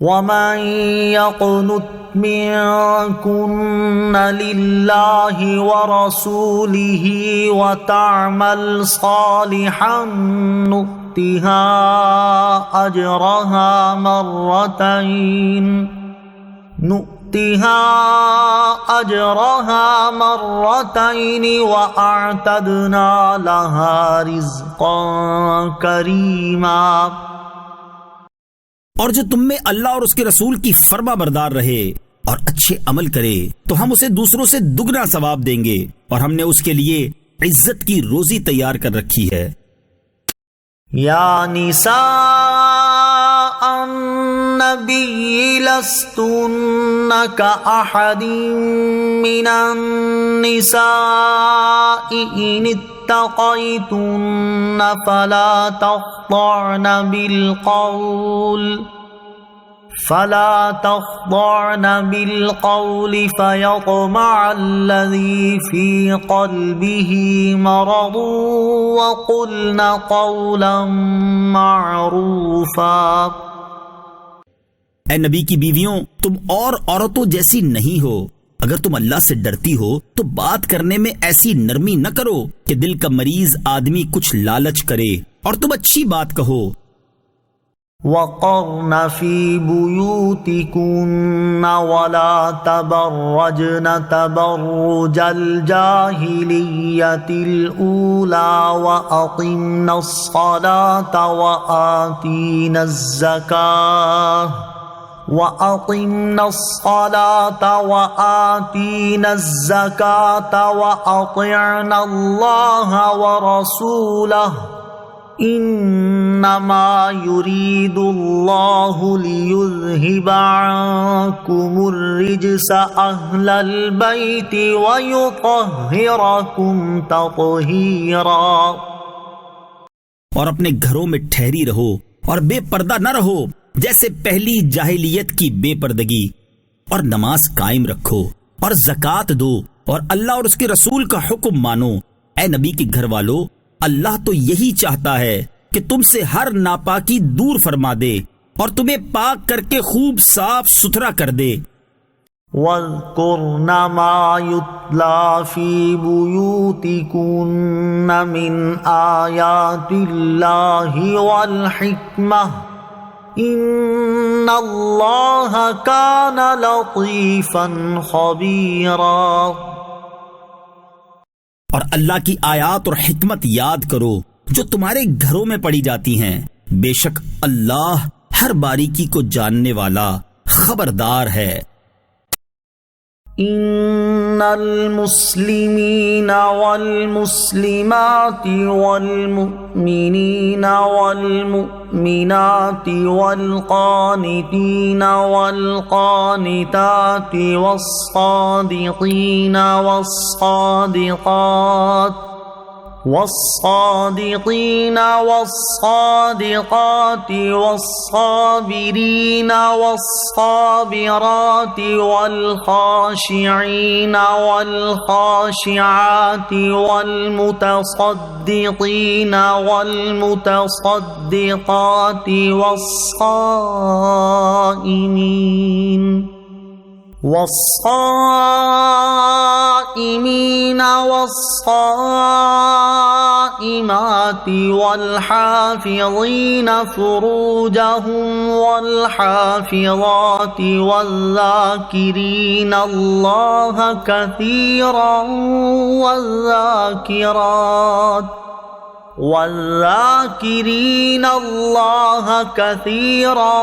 وَمَن يَقْنُتْ مِنكُنَّ لِلَّهِ وَرَسُولِهِ وَتَعْمَلْ صَالِحًا نُؤْتِهَا أَجْرَهَا مرتين وَأَعْتَدْنَا لَهَا رِزْقًا كَرِيمًا۔ اور جو تم میں اللہ اور اس کے رسول کی فرما بردار رہے اور اچھے عمل کرے تو ہم اسے دوسروں سے دگنا ثواب دیں گے، اور ہم نے اس کے لیے عزت کی روزی تیار کر رکھی ہے۔ یا نساء النبی لستن کأحد من النساء ان اتقیتن فلا تخضعن بالقول فيطمع الذي في قلبه مرض وقلن قولا معروفا۔ اے نبی کی بیویوں، تم اور عورتوں جیسی نہیں ہو۔ اگر تم اللہ سے ڈرتی ہو تو بات کرنے میں ایسی نرمی نہ کرو کہ دل کا مریض آدمی کچھ لالچ کرے، اور تم اچھی بات کہو۔ وَقَرْنَ فِي بُيُوتِكُنَّ وَلَا تَبَرَّجْنَ تَبَرُّجَ الْجَاهِلِيَّةِ الْأُولَى وَأَقِمْنَ الصَّلَاةَ وَآتِينَ الزَّكَاةَ وَأَطِعْنَ اللَّهَ وَرَسُولَهُ انما يريد الله ليذهب عنكم الرجس اهل البيت ويطهركم تطهيرا۔ اور اپنے گھروں میں ٹھہری رہو اور بے پردہ نہ رہو جیسے پہلی جاہلیت کی بے پردگی، اور نماز قائم رکھو اور زکوٰۃ دو اور اللہ اور اس کے رسول کا حکم مانو۔ اے نبی کے گھر والو، اللہ تو یہی چاہتا ہے کہ تم سے ہر ناپاکی دور فرما دے اور تمہیں پاک کر کے خوب صاف ستھرا کر دے۔ وَاذْكُرْنَ مَا يُتْلَى فِي بُيُوتِكُنَّ مِنْ آيَاتِ اللَّهِ وَالْحِكْمَةِ إِنَّ اللَّهَ كَانَ لَطِيفًا خَبِيرًا۔ اور اللہ کی آیات اور حکمت یاد کرو جو تمہارے گھروں میں پڑھی جاتی ہیں، بے شک اللہ ہر باریکی کو جاننے والا خبردار ہے۔ ان المسلمین والمسلمات والمؤمنین والمؤمنات والقانتین والقانتات والصادقین والصادقين والصادقات والصابرين والصابرات والخاشعين والخاشعات والمتصدقين والمتصدقات والصائمين والصائمات والحافظين فروجهم والحافظات والذاكرين الله كثيرا والذاكرين الله كثيرا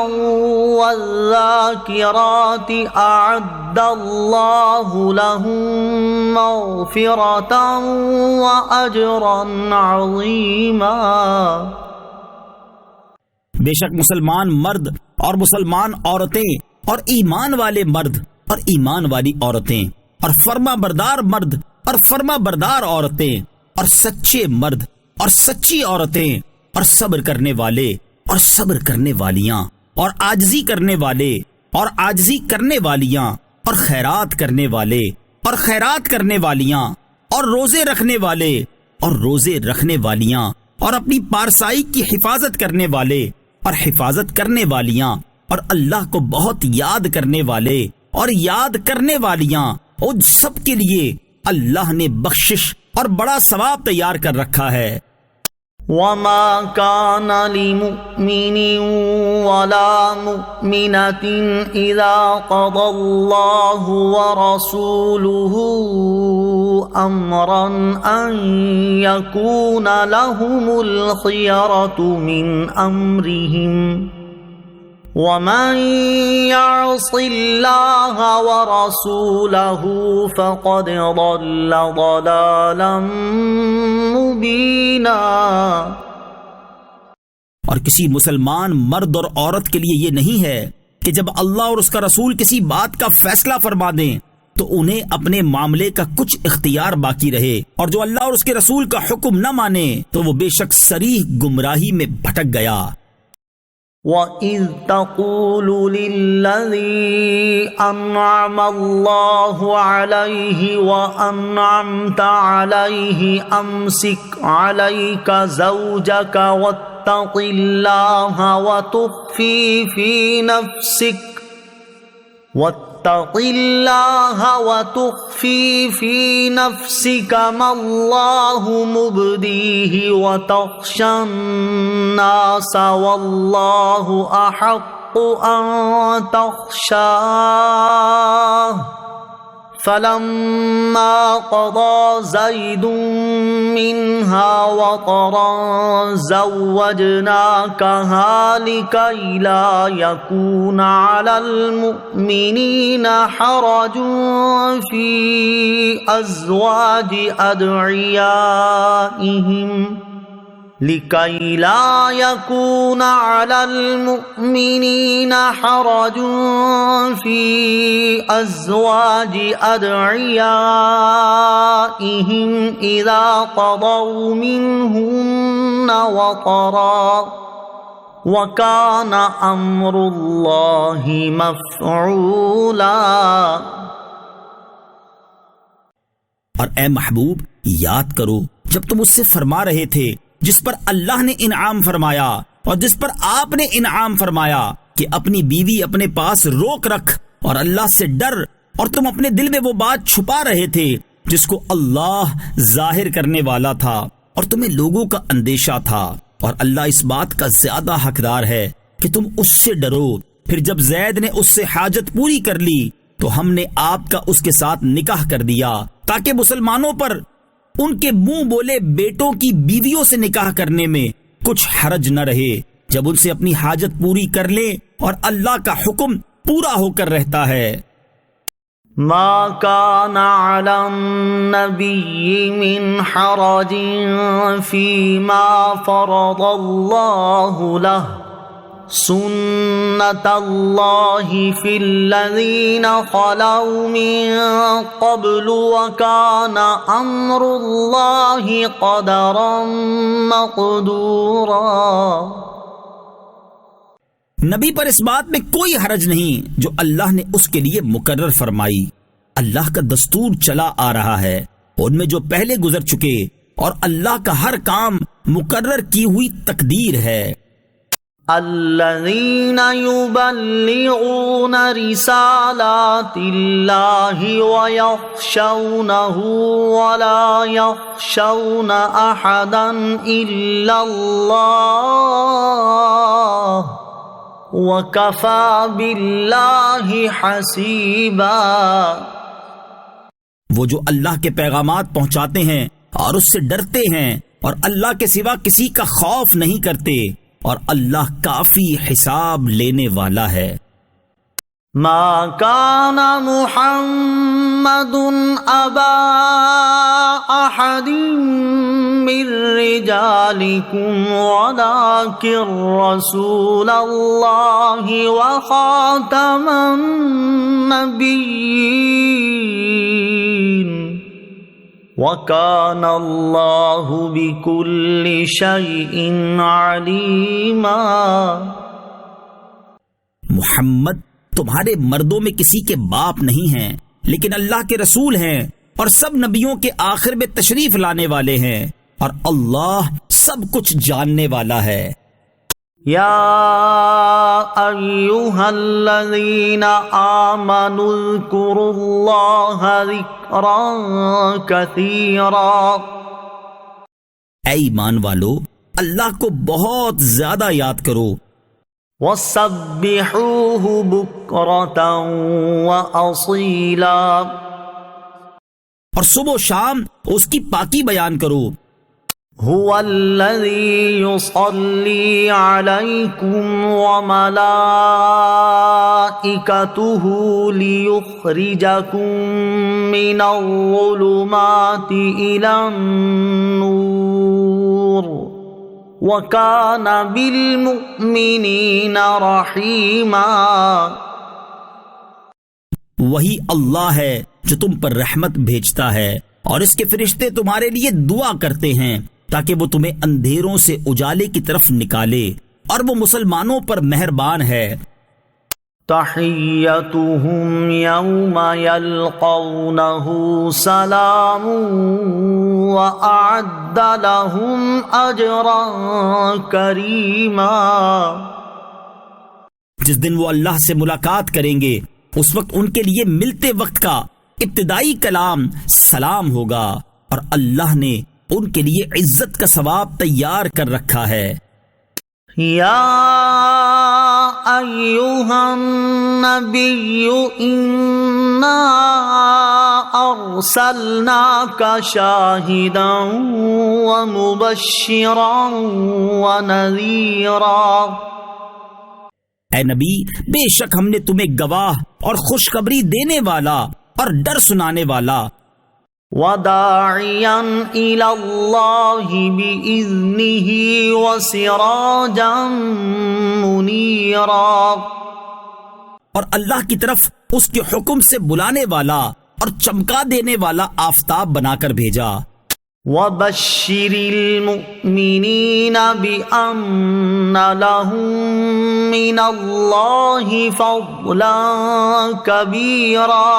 والذاكرات أعد الله لهم مغفرة وأجرا عظيما۔ بے شک مسلمان مرد اور مسلمان عورتیں اور ایمان والے مرد اور ایمان والی عورتیں اور فرما بردار مرد اور فرما بردار عورتیں اور سچے مرد اور سچی عورتیں اور صبر کرنے والے اور صبر کرنے والیاں اور عاجزی کرنے والے اور عاجزی کرنے والیاں اور خیرات کرنے والے اور خیرات کرنے والیاں اور روزے رکھنے والے اور روزے رکھنے والیاں اور اپنی پارسائی کی حفاظت کرنے والے اور حفاظت کرنے والیاں اور اللہ کو بہت یاد کرنے والے اور یاد کرنے والیاں، ان سب کے لیے اللہ نے بخشش اور بڑا ثواب تیار کر رکھا ہے۔ وما كان لمؤمن ولا مؤمنة إذا قضى الله ورسوله أمرا أن يكون لهم الخيرة من أمرهم ومن يعص الله ورسوله فقد ضل ضلالا مبینا۔ اور کسی مسلمان مرد اور عورت کے لیے یہ نہیں ہے کہ جب اللہ اور اس کا رسول کسی بات کا فیصلہ فرما دیں تو انہیں اپنے معاملے کا کچھ اختیار باقی رہے، اور جو اللہ اور اس کے رسول کا حکم نہ مانے تو وہ بے شک صریح گمراہی میں بھٹک گیا۔ وَإِذْ تَقُولُ لِلَّذِي أَنْعَمَ اللَّهُ عَلَيْهِ وَأَنْعَمْتَ عَلَيْهِ أَمْسِكْ عَلَيْكَ زَوْجَكَ وَاتَّقِ اللَّهَ وَتُخْفِي فِي نَفْسِكَ مَا اللَّهُ مُبْدِيهِ وَتَخْشَى النَّاسَ وَاللَّهُ أَحَقُّ أَن تَخْشَاهُ فَلَمَّا قَضَى زَيْدٌ مِّنْهَا وَطَرًا زَوَّجْنَاكَهَا لِكَيْ لَا يَكُونَ عَلَى الْمُؤْمِنِينَ حَرَجٌ فِي أَزْوَاجِ أَدْعِيَائِهِمْ لِكَيْ لَا يَكُونَ عَلَى الْمُؤْمِنِينَ حَرَجٌ فِي أَزْوَاجِ أَدْعِيَائِهِمْ إِذَا قَضَوْا مِنْهُنَّ وَطَرًا وَكَانَ أَمْرُ اللَّهِ مَفْعُولًا۔ اور اے محبوب، یاد کرو جب تم اس سے فرما رہے تھے جس پر اللہ نے انعام فرمایا اور جس پر آپ نے انعام فرمایا کہ اپنی بیوی اپنے پاس روک رکھ اور اللہ سے ڈر، اور تم اپنے دل میں وہ بات چھپا رہے تھے جس کو اللہ ظاہر کرنے والا تھا اور تمہیں لوگوں کا اندیشہ تھا، اور اللہ اس بات کا زیادہ حقدار ہے کہ تم اس سے ڈرو۔ پھر جب زید نے اس سے حاجت پوری کر لی تو ہم نے آپ کا اس کے ساتھ نکاح کر دیا تاکہ مسلمانوں پر ان کے منہ بولے بیٹوں کی بیویوں سے نکاح کرنے میں کچھ حرج نہ رہے جب ان سے اپنی حاجت پوری کر لیں اور اللہ کا حکم پورا ہو کر رہتا ہے۔ ما كان على النبي من حرج فيما فرض الله له سنة الله في الذين خلوا من قبل وكان أمر الله قدرا مقدورا۔ نبی پر اس بات میں کوئی حرج نہیں جو اللہ نے اس کے لیے مقرر فرمائی۔ اللہ کا دستور چلا آ رہا ہے ان میں جو پہلے گزر چکے، اور اللہ کا ہر کام مقرر کی ہوئی تقدیر ہے۔ الذين يبلغون رسالات الله ويخشونه ولا يخشون أحدا إلا الله وَكَفَى بِاللَّهِ حَسِيبًا۔ وہ جو اللہ کے پیغامات پہنچاتے ہیں اور اس سے ڈرتے ہیں اور اللہ کے سوا کسی کا خوف نہیں کرتے، اور اللہ کافی حساب لینے والا ہے۔ ما كان محمد أبا أحد من رجالكم ولكن رسول الله وخاتم النبيين وَكَانَ اللَّهُ بِكُلِّ شَيْءٍ عَلِيمًا۔ محمد تمہارے مردوں میں کسی کے باپ نہیں ہیں، لیکن اللہ کے رسول ہیں اور سب نبیوں کے آخر میں تشریف لانے والے ہیں، اور اللہ سب کچھ جاننے والا ہے۔ يا أيها الذين آمنوا اذكروا الله ذكرا كثيرا اے ایمان والو اللہ کو بہت زیادہ یاد کرو، وسبحوه بكرة وأصيلا اور صبح و شام اس کی پاکی بیان کرو۔ هو الذي يصلي عليكم وملائكته ليخرجكم من الظلمات إلى النور وكان بالمؤمنين رحيما۔ وہی اللہ ہے جو تم پر رحمت بھیجتا ہے اور اس کے فرشتے تمہارے لیے دعا کرتے ہیں تاکہ وہ تمہیں اندھیروں سے اجالے کی طرف نکالے، اور وہ مسلمانوں پر مہربان ہے۔ تحیتهم یوم یلقونه سلام وأعد لهم اجرا کریما۔ جس دن وہ اللہ سے ملاقات کریں گے اس وقت ان کے لیے ملتے وقت کا ابتدائی کلام سلام ہوگا، اور اللہ نے ان کے لیے عزت کا ثواب تیار کر رکھا ہے۔ یا ایھا النبی انا ارسلناک شاہدا ومبشرا ونذیرا۔ اے نبی، بے شک ہم نے تمہیں گواہ اور خوشخبری دینے والا اور ڈر سنانے والا، وداعیا الی اللہ بإذنہ وسراجا منیرا، اور اللہ کی طرف اس کے حکم سے بلانے والا اور چمکا دینے والا آفتاب بنا کر بھیجا۔ وبشر المؤمنین بأن لهم من اللہ فضلا کبیرا،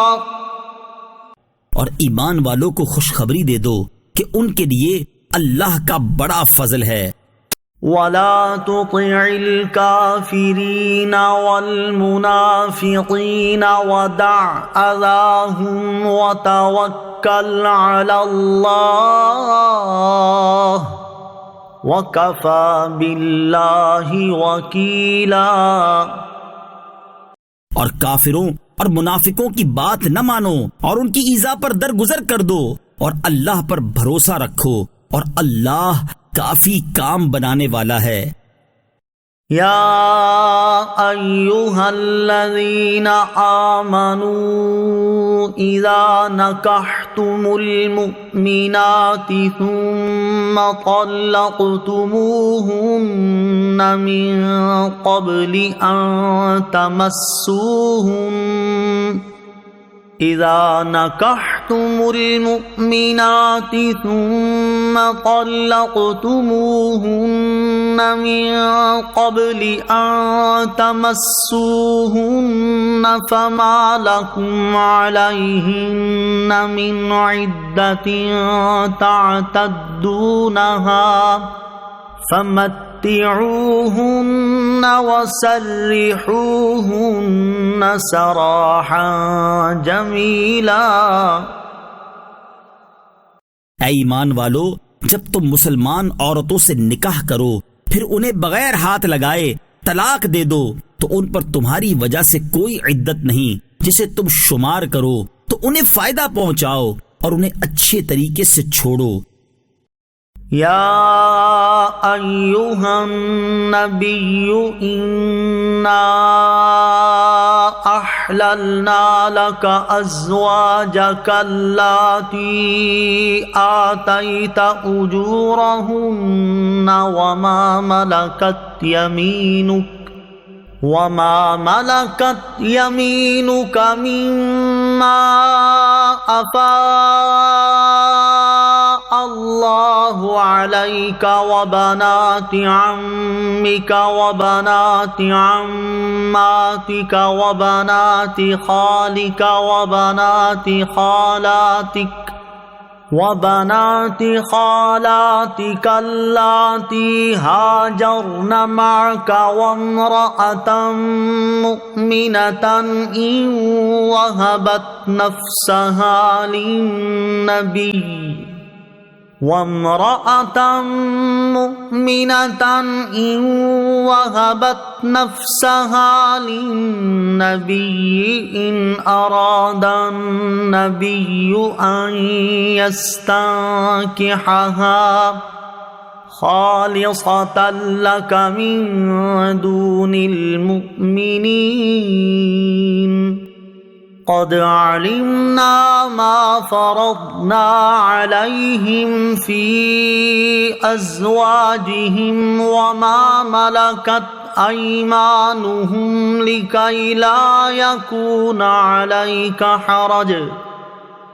اور ایمان والوں کو خوشخبری دے دو کہ ان کے لیے اللہ کا بڑا فضل ہے۔ ولا تطع الكافرین والمنافقین ودع اذاهم وتوکل علی اللہ وکفی باللہ وکیلا۔ اور کافروں اور منافقوں کی بات نہ مانو اور ان کی ایذا پر درگزر کر دو، اور اللہ پر بھروسہ رکھو، اور اللہ کافی کام بنانے والا ہے۔ یا ایھا الذین آمنوا اذا نکحتم المؤمنات ثم طلقتموهن من قبل ان تمسوهن اذا نکحتم المؤمنات ثم طلقتموهن من قبل ان تمسوهن فما لكم عليهن من عدة تعتدونها فمتعوهن وسرحوهن سراحا جمیلا۔ اے ایمان والو، جب تم مسلمان عورتوں سے نکاح کرو پھر انہیں بغیر ہاتھ لگائے طلاق دے دو تو ان پر تمہاری وجہ سے کوئی عدت نہیں جسے تم شمار کرو، تو انہیں فائدہ پہنچاؤ اور انہیں اچھے طریقے سے چھوڑو۔ یا ایھا النبی انا احللنا لک ازواجک اللاتی آتیت اجورہن وما ملکت یمینک مما افاء اللہ علیک وبنات عمک وبنات عماتک وبنات خالک وبنات خالاتک وبنات خالاتك اللاتي هاجرن معك وامرأة مؤمنة إن وهبت نفسها للنبي إن أراد النبي أن يستنكحها خالصة لك من دون المؤمنين قد علمنا ما فرضنا عليهم في أزواجهم وما ملكت أيمانهم لكي لا يكون عليك حرج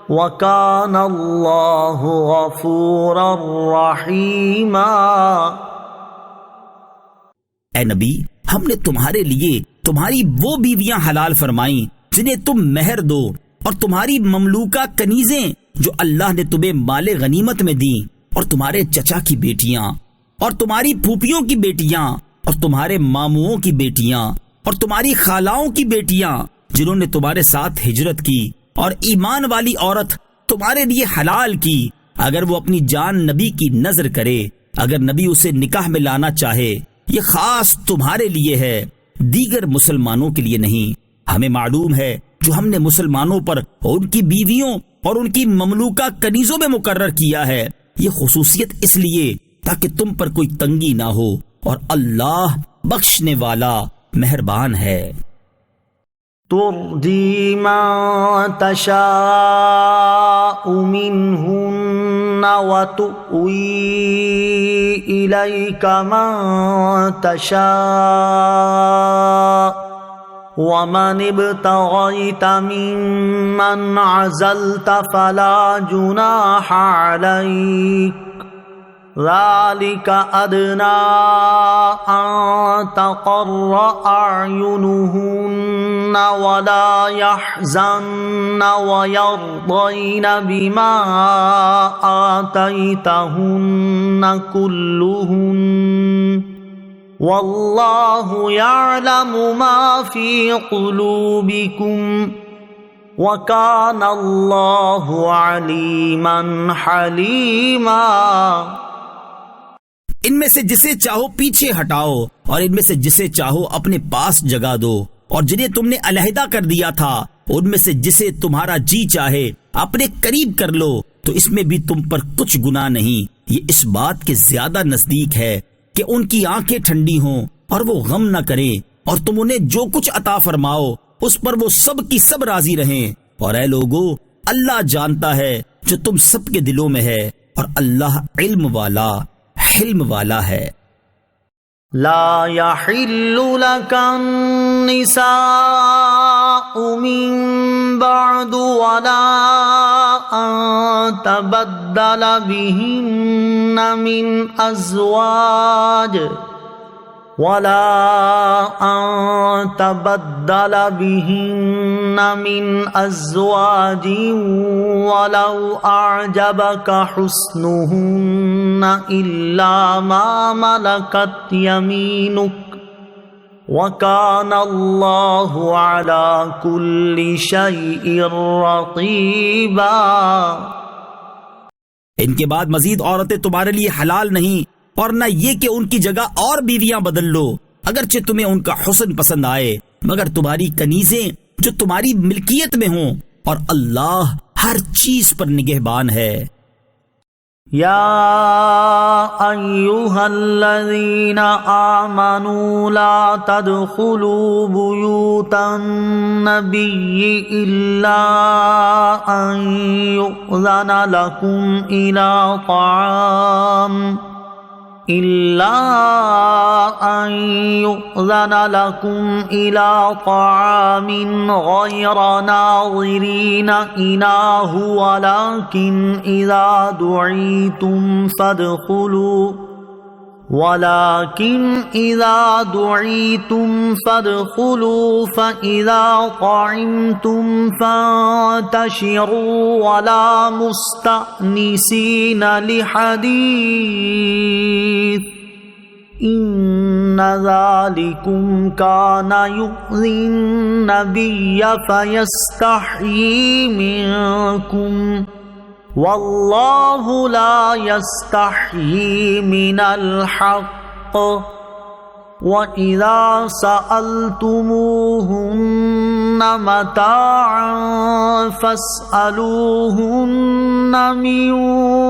وكان الله غفورا رحيما۔ اے نبی، ہم نے تمہارے لیے تمہاری وہ بیویاں حلال فرمائیں جنہیں تم مہر دو، اور تمہاری مملوکہ کنیزیں جو اللہ نے تمہیں مال غنیمت میں دیں، اور تمہارے چچا کی بیٹیاں، اور تمہاری پھوپھیوں کی بیٹیاں، اور تمہارے ماموؤں کی بیٹیاں، اور تمہاری خالاؤں کی بیٹیاں جنہوں نے تمہارے ساتھ ہجرت کی، اور ایمان والی عورت تمہارے لیے حلال کی اگر وہ اپنی جان نبی کی نظر کرے، اگر نبی اسے نکاح میں لانا چاہے۔ یہ خاص تمہارے لیے ہے، دیگر مسلمانوں کے لیے نہیں۔ ہمیں معلوم ہے جو ہم نے مسلمانوں پر اور ان کی بیویوں اور ان کی مملوکہ کنیزوں میں مقرر کیا ہے، یہ خصوصیت اس لیے تاکہ تم پر کوئی تنگی نہ ہو، اور اللہ بخشنے والا مہربان ہے۔ ترجی من تشاء منہن وتؤوی الیک من تشاء ومن ابتغیت ممن عزلت فلا جناح علیک ذلك أدنى أن تقر أعينهن ولا يحزن ويرضين بما آتيتهن كلهن والله يعلم ما في قلوبكم وكان الله عليما حليما۔ ان میں سے جسے چاہو پیچھے ہٹاؤ، اور ان میں سے جسے چاہو اپنے پاس جگا دو، اور جنہیں تم نے علیحدہ کر دیا تھا ان میں سے جسے تمہارا جی چاہے اپنے قریب کر لو، تو اس میں بھی تم پر کچھ گناہ نہیں۔ یہ اس بات کے زیادہ نزدیک ہے کہ ان کی آنکھیں ٹھنڈی ہوں اور وہ غم نہ کریں، اور تم انہیں جو کچھ عطا فرماؤ اس پر وہ سب کی سب راضی رہیں۔ اور اے لوگو، اللہ جانتا ہے جو تم سب کے دلوں میں ہے، اور اللہ علم والا حلم والا ہے۔ لا يحل لك النساء من بعد ولا أن تبدل بهن من أزواج ولو أعجبك حسنهن إلا ما ملكت يمينك وكان الله على كل شيء رقيبا۔ ان کے بعد مزید عورتیں تمہارے لیے حلال نہیں، اور نہ یہ کہ ان کی جگہ اور بیویاں بدل لو، اگرچہ تمہیں ان کا حسن پسند آئے، مگر تمہاری کنیزیں جو تمہاری ملکیت میں ہوں، اور اللہ ہر چیز پر نگہبان ہے۔ یا ایھا الذین آمنوا لا تدخلوا بیوت النبی الا ان یؤذن لکم الی طعام غير ناظرين إناه ولكن إذا دعيتم فادخلوا فإذا طعمتم فانتشروا ولا مستأنسين لحديث إن ذلكم كان يؤذي النبي فيستحيي منكم والله لا يستحيي من الحق وإذا سألتموهن متاعا فاسألوهن من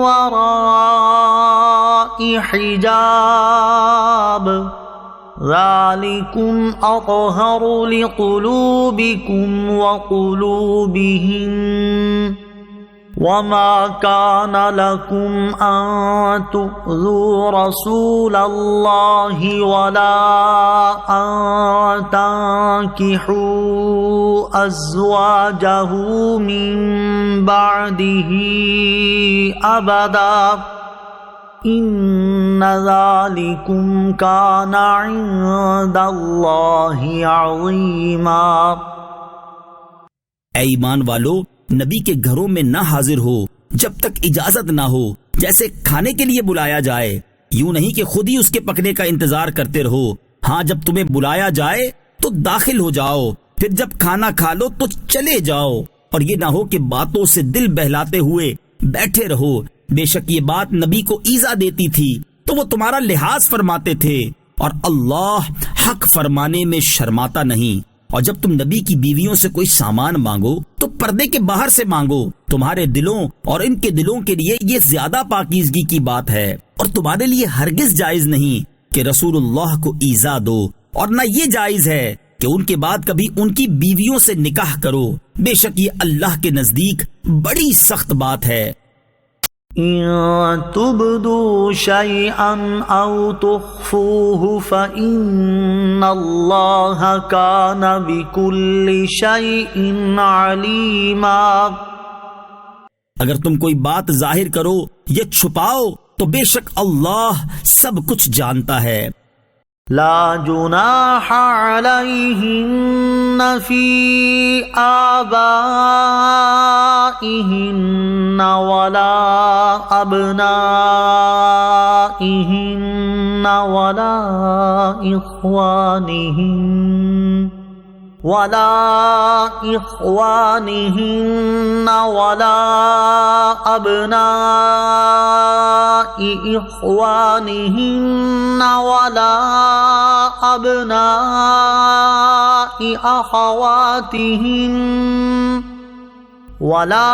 وراء حجاب ذلكم أطهر لقلوبكم وقلوبهن وما كان لكم أن تؤذوا رسول الله ولا أن تنكحوا أزواجه من بعده أبدا إن ذلكم كان عند الله عظيما۔ اے ایمان والو، نبی کے گھروں میں نہ حاضر ہو جب تک اجازت نہ ہو، جیسے کھانے کے لیے بلایا جائے، یوں نہیں کہ خود ہی اس کے پکنے کا انتظار کرتے رہو۔ ہاں، جب تمہیں بلایا جائے تو داخل ہو جاؤ، پھر جب کھانا کھا لو تو چلے جاؤ، اور یہ نہ ہو کہ باتوں سے دل بہلاتے ہوئے بیٹھے رہو۔ بے شک یہ بات نبی کو ایذا دیتی تھی تو وہ تمہارا لحاظ فرماتے تھے، اور اللہ حق فرمانے میں شرماتا نہیں۔ اور جب تم نبی کی بیویوں سے کوئی سامان مانگو تو پردے کے باہر سے مانگو، تمہارے دلوں اور ان کے دلوں کے لیے یہ زیادہ پاکیزگی کی بات ہے، اور تمہارے لیے ہرگز جائز نہیں کہ رسول اللہ کو ایذا دو، اور نہ یہ جائز ہے کہ ان کے بعد کبھی ان کی بیویوں سے نکاح کرو، بے شک یہ اللہ کے نزدیک بڑی سخت بات ہے۔ إن تبدوا شيئا أو تخفوه فإن الله كان بكل شيء عليما۔ اگر تم کوئی بات ظاہر کرو یا چھپاؤ تو بے شک اللہ سب کچھ جانتا ہے۔ لا جناح عليهن في آبائهن ولا أبنائهن ولا إخوانهن ولا أبناء إخوانهن ولا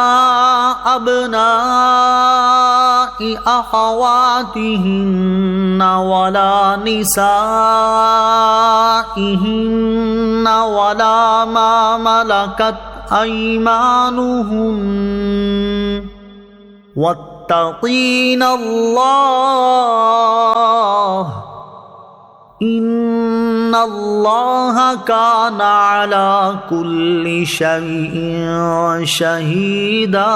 أبناء أخواتهن ولا نسائهن ولا ما ملكت أيمانهن واتقين الله إن الله كان على كل شيء شهيدا۔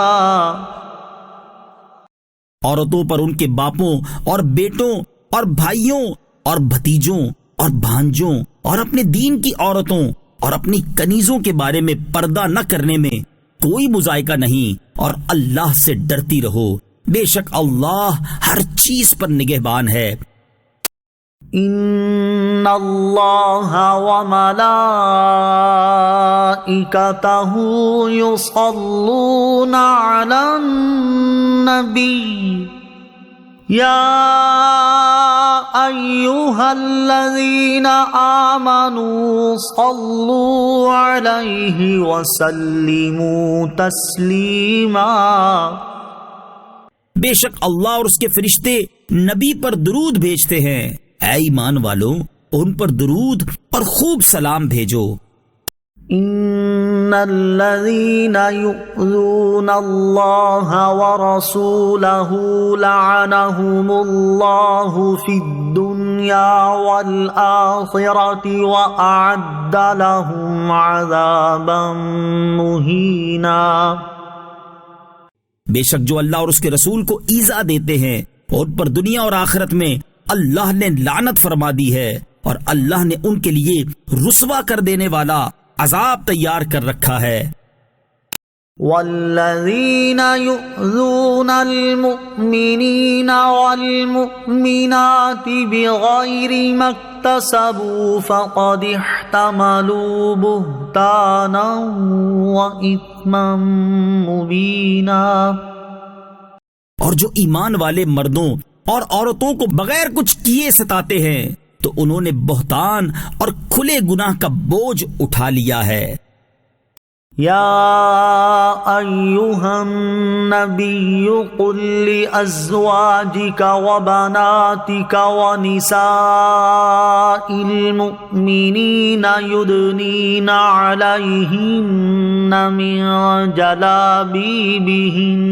عورتوں پر ان کے باپوں اور بیٹوں اور بھائیوں اور بھتیجوں اور بھانجوں اور اپنے دین کی عورتوں اور اپنی کنیزوں کے بارے میں پردہ نہ کرنے میں کوئی مذائقہ نہیں، اور اللہ سے ڈرتی رہو، بے شک اللہ ہر چیز پر نگہبان ہے۔ ان اللہ وملائکتہ یصلون علی النبی یا ایہا الذین آمنوا صلوا علیہ وسلموا تسلیما۔ بے شک اللہ اور اس کے فرشتے نبی پر درود بھیجتے ہیں، اے ایمان والو ان پر درود اور خوب سلام بھیجو۔ ان الذين يؤذون الله ورسوله لعنهم الله في الدنيا والآخرة وأعد لهم عذابا مهينا۔ بے شک جو اللہ اور اس کے رسول کو ایذا دیتے ہیں، اور پر دنیا اور آخرت میں اللہ نے لعنت فرما دی ہے اور اللہ نے ان کے لیے رسوا کر دینے والا عذاب تیار کر رکھا ہے۔ والذین یؤذون المؤمنین والمؤمنات بغیر ما اکتسبوا فقد احتملوا بہتانا وإثما مبینا۔ اور جو ایمان والے مردوں اور عورتوں کو بغیر کچھ کیے ستاتے ہیں تو انہوں نے بہتان اور کھلے گناہ کا بوجھ اٹھا لیا ہے۔ یا ایہا النبی قل لأزواجک وبناتک ونساء المؤمنین یدنین علیہن من جلابیبہن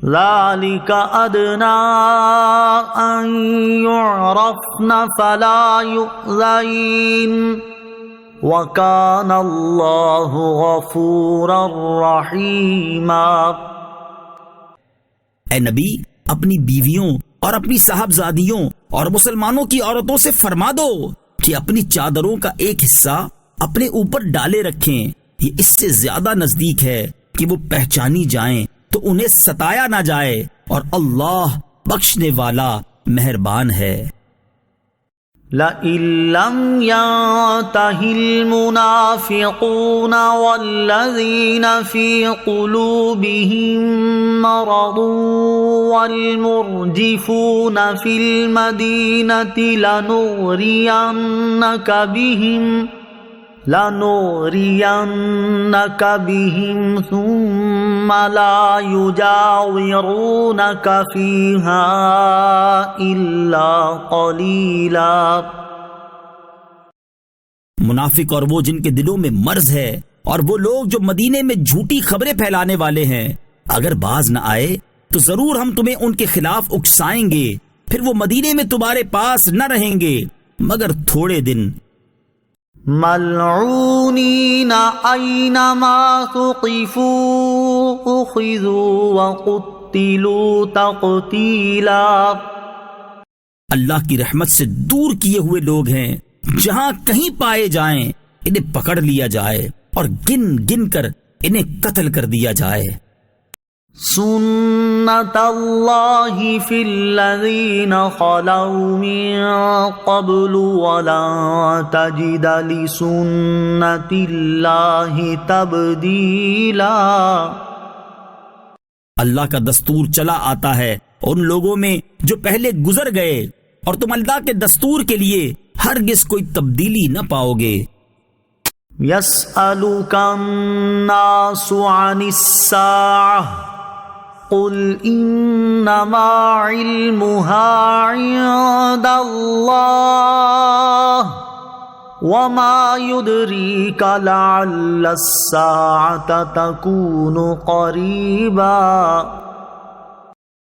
ذلك أدنى أن يعرفن فلا يؤذين وكان الله غفورا رحيما۔ اے نبی، اپنی بیویوں اور اپنی صاحبزادیوں اور مسلمانوں کی عورتوں سے فرما دو کہ اپنی چادروں کا ایک حصہ اپنے اوپر ڈالے رکھیں، یہ اس سے زیادہ نزدیک ہے کہ وہ پہچانی جائیں تو انہیں ستایا نہ جائے، اور اللہ بخشنے والا مہربان ہے۔ لَئِن لَّمْ يَنْتَهِ الْمُنَافِقُونَ وَالَّذِينَ فِي قُلُوبِهِم مَّرَضٌ وَالْمُرْجِفُونَ فِي الْمَدِينَةِ لَنُغْرِيَنَّكَ بِهِمْ ثُمَّ لَا يُجَاوِرُونَكَ فِيهَا إِلَّا قَلِيلًا۔ منافق اور وہ جن کے دلوں میں مرض ہے اور وہ لوگ جو مدینے میں جھوٹی خبریں پھیلانے والے ہیں، اگر باز نہ آئے تو ضرور ہم تمہیں ان کے خلاف اکسائیں گے، پھر وہ مدینے میں تمہارے پاس نہ رہیں گے مگر تھوڑے دن۔ ملعونین اینما ثقفوا اخذوا وقتلوا تقتیلا۔ اللہ کی رحمت سے دور کیے ہوئے لوگ ہیں، جہاں کہیں پائے جائیں انہیں پکڑ لیا جائے اور گن گن کر انہیں قتل کر دیا جائے۔ سنت اللہ فی الذین خلوا من قبل ولن تجد لسنت اللہ تبدیلا۔ اللہ کا دستور چلا آتا ہے ان لوگوں میں جو پہلے گزر گئے، اور تم اللہ کے دستور کے لیے ہرگز کوئی تبدیلی نہ پاؤ گے۔ یسألک الناس عن الساعة قل انما علمها عند اللہ وما يدريك لعل الساعة تكون قریبا۔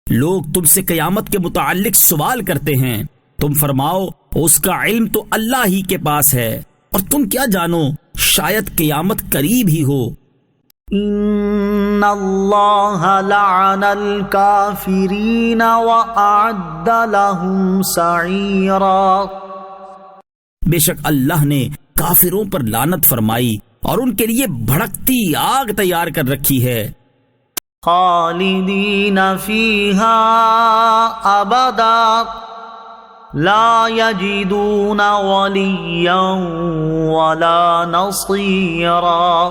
لوگ تم سے قیامت کے متعلق سوال کرتے ہیں، تم فرماؤ اس کا علم تو اللہ ہی کے پاس ہے، اور تم کیا جانو شاید قیامت قریب ہی ہو۔ ان اللہ لعن الکافرین وأعد لهم سعیرا۔ بے شک اللہ نے کافروں پر لعنت فرمائی اور ان کے لیے بھڑکتی آگ تیار کر رکھی ہے۔ خالدین فیہا ابدا لا یجدون ولیا ولا نصیرا۔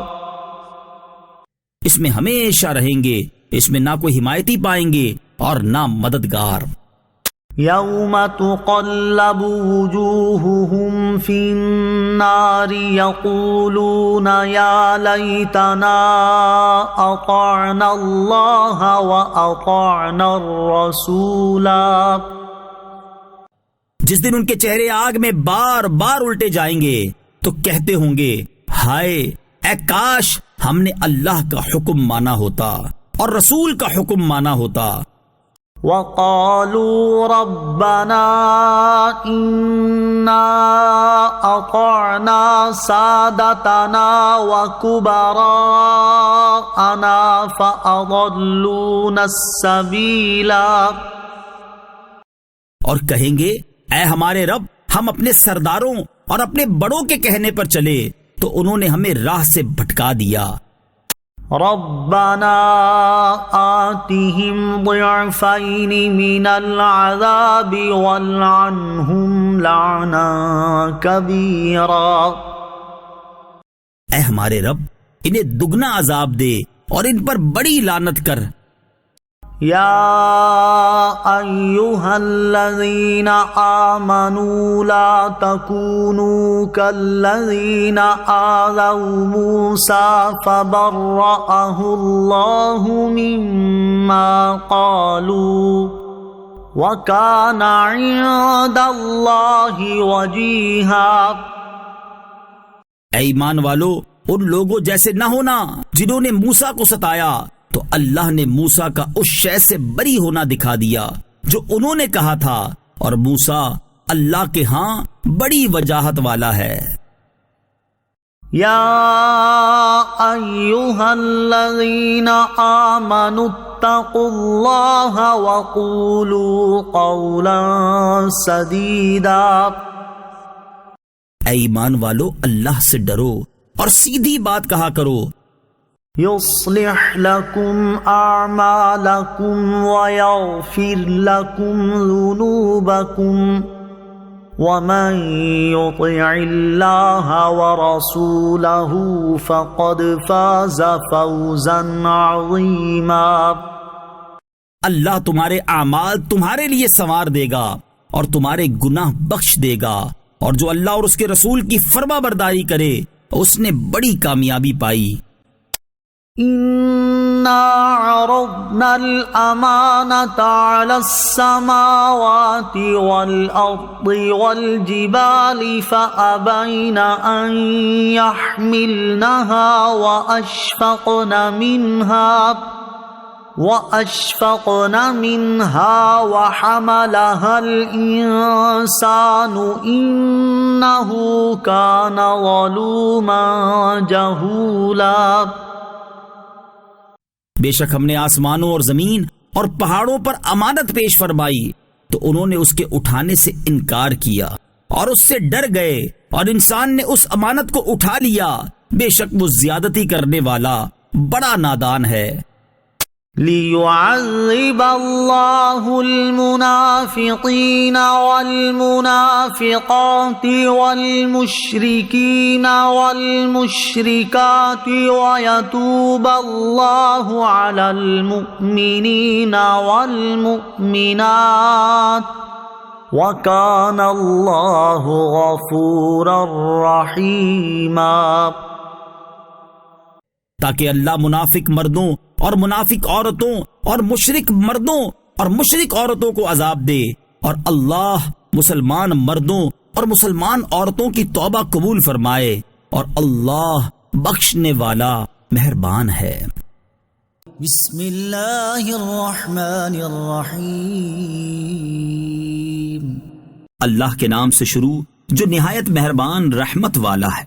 اس میں ہمیشہ رہیں گے، اس میں نہ کوئی حمایتی پائیں گے اور نہ مددگار۔ یوم تقلب وجوہہم فی النار یقولون یا لیتنا اطعنا اللہ واطعنا الرسولا۔ جس دن ان کے چہرے آگ میں بار بار الٹے جائیں گے تو کہتے ہوں گے، ہائے اے کاش ہم نے اللہ کا حکم مانا ہوتا اور رسول کا حکم مانا ہوتا۔ وقالوا ربنا انا اطعنا سادتنا وكبراءنا فاضلونا السبیلا۔ اور کہیں گے اے ہمارے رب ہم اپنے سرداروں اور اپنے بڑوں کے کہنے پر چلے تو انہوں نے ہمیں راہ سے بھٹکا دیا۔ ربنا آتهم ضعفين من العذاب والعنهم لعنا كبيرا۔ اے ہمارے رب انہیں دگنا عذاب دے اور ان پر بڑی لعنت کر۔ يا أيها الذين آمنوا لا تكونوا كالذين آذوا موسى فبرأه الله مما قالوا وكان عند الله وجيها۔ اے ایمان والو ان لوگوں جیسے نہ ہونا جنہوں نے موسیٰ کو ستایا، تو اللہ نے موسیٰ کا اس شے سے بری ہونا دکھا دیا جو انہوں نے کہا تھا، اور موسیٰ اللہ کے ہاں بڑی وجاہت والا ہے۔ یا ایھا الذین آمنوا اتقوا اللہ وقولوا قولا سدیدا۔ اے ایمان والو اللہ سے ڈرو اور سیدھی بات کہا کرو۔ يصلح لكم أعمالكم ويغفر لكم ذنوبكم ومن يطع الله ورسوله فقد فاز فوزا عظيما۔ اللہ تمہارے اعمال تمہارے لیے سنوار دے گا اور تمہارے گناہ بخش دے گا، اور جو اللہ اور اس کے رسول کی فرما برداری کرے اس نے بڑی کامیابی پائی۔ إنا عرضنا الأمانة على السماوات والأرض والجبال فأبين أن يحملنها وأشفقن منها وحملها الإنسان إنه كان ظلوما جهولا۔ بے شک ہم نے آسمانوں اور زمین اور پہاڑوں پر امانت پیش فرمائی تو انہوں نے اس کے اٹھانے سے انکار کیا اور اس سے ڈر گئے، اور انسان نے اس امانت کو اٹھا لیا، بے شک وہ زیادتی کرنے والا بڑا نادان ہے۔ لِيُعَذِّبَ اللَّهُ الْمُنَافِقِينَ وَالْمُنَافِقَاتِ وَالْمُشْرِكِينَ وَالْمُشْرِكَاتِ وَيَتُوبَ اللَّهُ عَلَى الْمُؤْمِنِينَ وَالْمُؤْمِنَاتِ وَكَانَ اللَّهُ غَفُورًا رَحِيمًا۔ تاکہ اللہ منافق مردوں اور منافق عورتوں اور مشرک مردوں اور مشرک عورتوں کو عذاب دے، اور اللہ مسلمان مردوں اور مسلمان عورتوں کی توبہ قبول فرمائے، اور اللہ بخشنے والا مہربان ہے۔ بسم اللہ الرحمن الرحیم۔ اللہ کے نام سے شروع جو نہایت مہربان رحمت والا ہے۔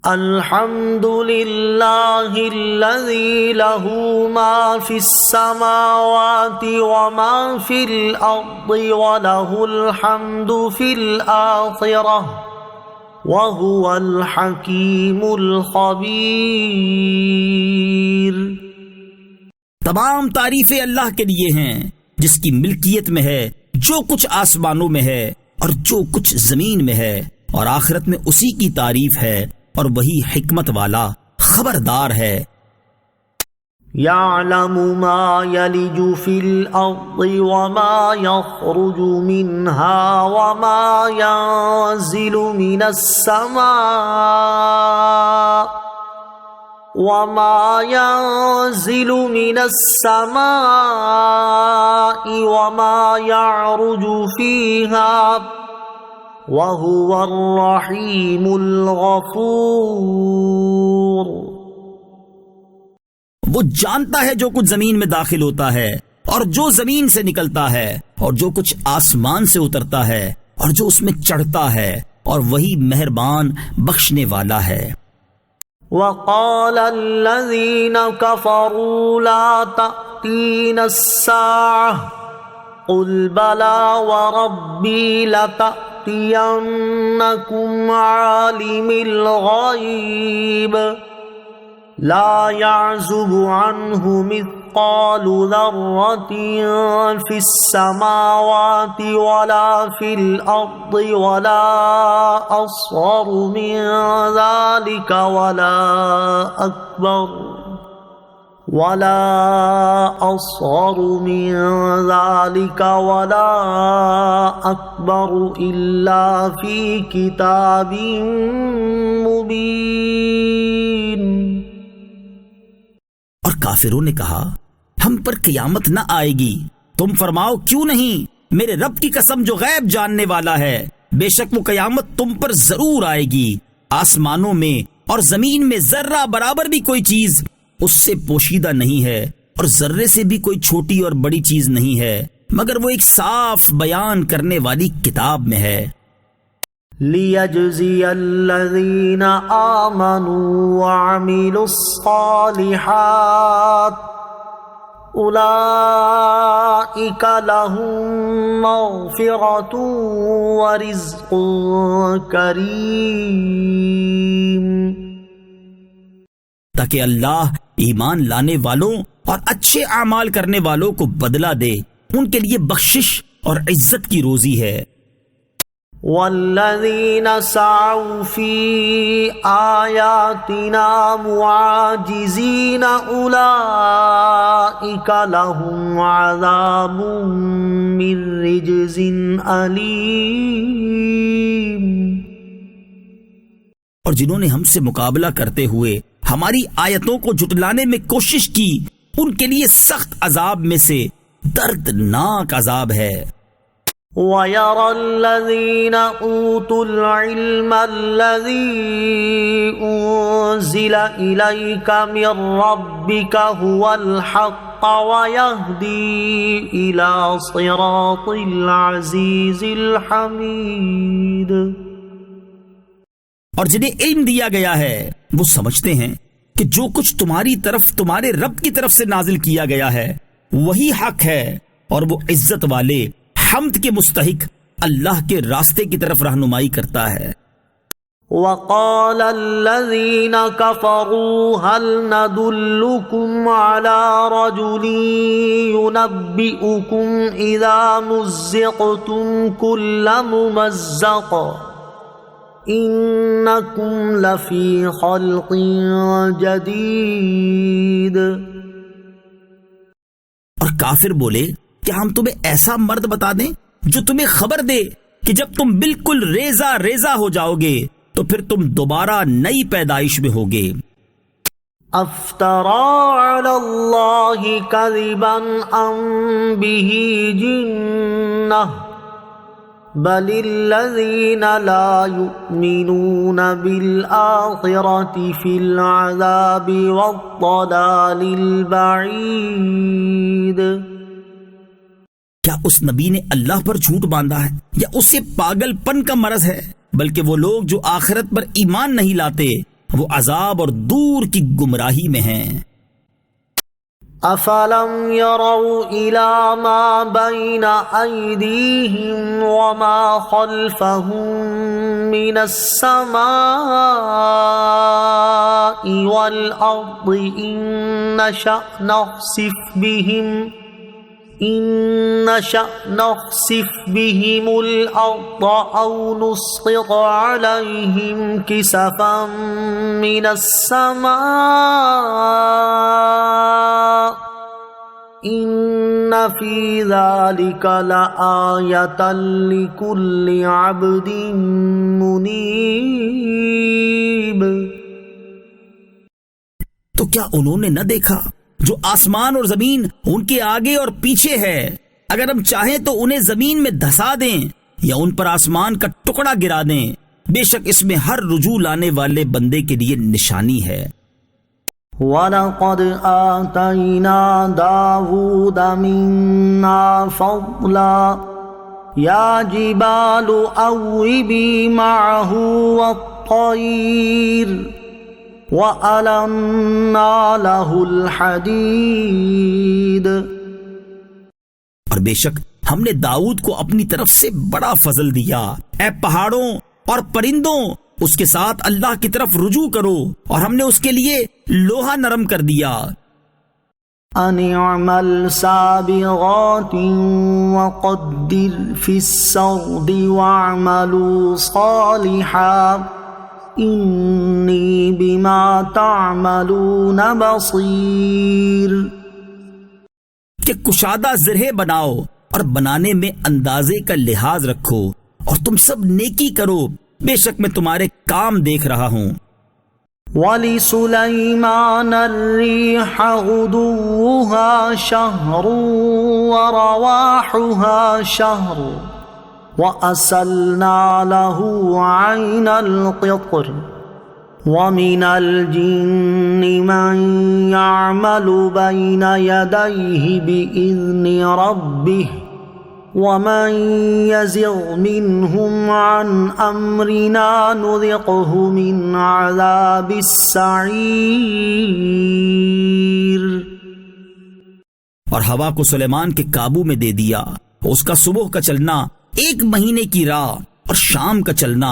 الحمد للہ الذی لہ ما فی السماوات وما فی الارض ولہ الحمد فی الآخرہ وہو الحکیم الخبیر۔ تمام تعریفیں اللہ کے لیے ہیں جس کی ملکیت میں ہے جو کچھ آسمانوں میں ہے اور جو کچھ زمین میں ہے، اور آخرت میں اسی کی تعریف ہے، اور وہی حکمت والا خبردار ہے۔ یعلم ما یلج فی الارض وما یخرج منها وما ينزل من السماء وما يعرج فيها وَهُوَ الرَّحِيمُ الْغَفُورُ۔ وہ جانتا ہے جو کچھ زمین میں داخل ہوتا ہے اور جو زمین سے نکلتا ہے اور جو کچھ آسمان سے اترتا ہے اور جو اس میں چڑھتا ہے، اور وہی مہربان بخشنے والا ہے۔ وَقَالَ الَّذِينَ كَفَرُوا لَا تَأْتِينَا السَّاعَةُ قل بلى وربي لتأتينكم عالم الغيب لا يعزب عنه مثقال ذرة في السماوات ولا في الأرض ولا أصغر من ذلك ولا أصغر من ذلك ولا أكبر إلا في كتاب مبين۔ اور کافروں نے کہا ہم پر قیامت نہ آئے گی، تم فرماؤ کیوں نہیں؟ میرے رب کی قسم جو غیب جاننے والا ہے، بے شک وہ قیامت تم پر ضرور آئے گی۔ آسمانوں میں اور زمین میں ذرہ برابر بھی کوئی چیز اس سے پوشیدہ نہیں ہے، اور ذرے سے بھی کوئی چھوٹی اور بڑی چیز نہیں ہے، مگر وہ ایک صاف بیان کرنے والی کتاب میں ہے۔ لِيَجْزِيَ الَّذِينَ آمَنُوا وَعَمِلُوا الصَّالِحَاتِ أُولَئِكَ لَهُم مَّغْفِرَةٌ وَرِزْقٌ كَرِيمٌ، تاکہ اللہ ایمان لانے والوں اور اچھے اعمال کرنے والوں کو بدلہ دے، ان کے لیے بخشش اور عزت کی روزی ہے۔ وَالَّذِينَ سَعَوْا فِي آيَاتِنَا مُعَاجِزِينَ أُولَئِكَ لَهُمْ عَذَابٌ مِّن رِّجْزٍ أَلِيمٌ۔ اور جنہوں نے ہم سے مقابلہ کرتے ہوئے ہماری آیتوں کو جھٹلانے میں کوشش کی، ان کے لیے سخت عذاب میں سے دردناک عذاب ہے۔ وَيَرَى الَّذِينَ أُوتُوا الْعِلْمَ الَّذِي أُنزِلَ إِلَيْكَ مِن رَّبِّكَ هُوَ الْحَقَّ وَيَهْدِي إِلَى صِرَاطِ الْعَزِيزِ الْحَمِيدِ۔ اور جنہیں علم دیا گیا ہے وہ سمجھتے ہیں کہ جو کچھ تمہاری طرف تمہارے رب کی طرف سے نازل کیا گیا ہے وہی حق ہے، اور وہ عزت والے حمد کے مستحق اللہ کے راستے کی طرف رہنمائی کرتا ہے۔ وَقَالَ الَّذِينَ كَفَرُوا هَلْ نَدُلُّكُمْ عَلَى رَجُلٍ يُنَبِّئُكُمْ إِذَا مُزِّقْتُمْ كُلَّ مُمَزَّقٍ إِنَّكُمْ لَفِي خَلْقٍ جَدِيدٍ۔ اور کافر بولے کیا ہم تمہیں ایسا مرد بتا دیں جو تمہیں خبر دے کہ جب تم بالکل ریزہ ریزہ ہو جاؤ گے تو پھر تم دوبارہ نئی پیدائش میں ہوگے۔ افترى على الله كذبا ام به جنة بل الذين لا يؤمنون بالآخرة في العذاب والضلال البعيد۔ کیا اس نبی نے اللہ پر جھوٹ باندھا ہے یا اسے پاگل پن کا مرض ہے؟ بلکہ وہ لوگ جو آخرت پر ایمان نہیں لاتے وہ عذاب اور دور کی گمراہی میں ہیں۔ افلم يروا الى ما بين ايديهم وما خلفهم من السماء والارض ان نشأ نخسف بهم الأرض أو نسقط عليهم كسفا من السماء إن في ذلك لآية لكل عبد منيب۔ تو کیا انہوں نے نہ دیکھا جو آسمان اور زمین ان کے آگے اور پیچھے ہے؟ اگر ہم چاہیں تو انہیں زمین میں دھسا دیں یا ان پر آسمان کا ٹکڑا گرا دیں، بے شک اس میں ہر رجوع لانے والے بندے کے لیے نشانی ہے۔ وَلَقَدْ آتَيْنَا دَاوُودَ مِنَّا فَضْلًا يَا جِبَالُ أَوِّبِي مَعَهُ وَالطَّيْرَ وَأَلَنَّا لَهُ الْحَدِيدَ۔ اور بے شک ہم نے داؤد کو اپنی طرف سے بڑا فضل دیا۔ اے پہاڑوں اور پرندوں، اس کے ساتھ اللہ کی طرف رجوع کرو، اور ہم نے اس کے لیے لوہا نرم کر دیا۔ ان اعمل سابغات وقدر فی السرد واعملوا صالحا انی بما تعملون بصیر۔ کہ کشادہ زرہ بناؤ اور بنانے میں اندازے کا لحاظ رکھو، اور تم سب نیکی کرو، بے شک میں تمہارے کام دیکھ رہا ہوں۔ وَلِسُلَيْمَانَ الرِّيحَ غُدُوُّهَا شَهْرٌ وَرَوَاحُهَا شَهْرٌ وَأَسَلْنَا لَهُ عَيْنَ الْقِطْرِ وَمِنَ الْجِنِّ مَن يَعْمَلُ بَيْنَ يَدَيْهِ بِإِذْنِ رَبِّهِ وَمَن يَزِغْ مِنْهُمْ عَنْ أَمْرِنَا نُذِقْهُ مِنْ عَذَابِ السَّعِيرِ۔ اور ہوا کو سلیمان کے قابو میں دے دیا، اس کا صبح کا چلنا 1 مہینے کی راہ اور شام کا چلنا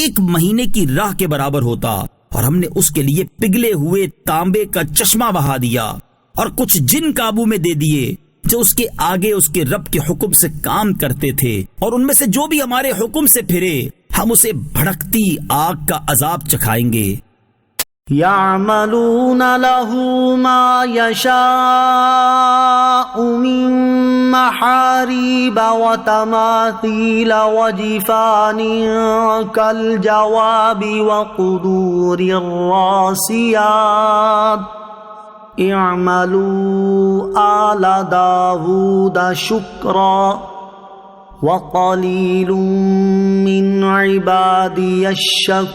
1 مہینے کی راہ کے برابر ہوتا، اور ہم نے اس کے لیے پگھلے ہوئے تانبے کا چشمہ بہا دیا، اور کچھ جن قابو میں دے دیے جو اس کے آگے اس کے رب کے حکم سے کام کرتے تھے، اور ان میں سے جو بھی ہمارے حکم سے پھرے ہم اسے بھڑکتی آگ کا عذاب چکھائیں گے۔ يعملون له ما يشاء من محاريب وتماثيل وجفان كالجواب وقدور الراسيات اعملوا آل داود شكرا وقلیل من عبادی الشکور۔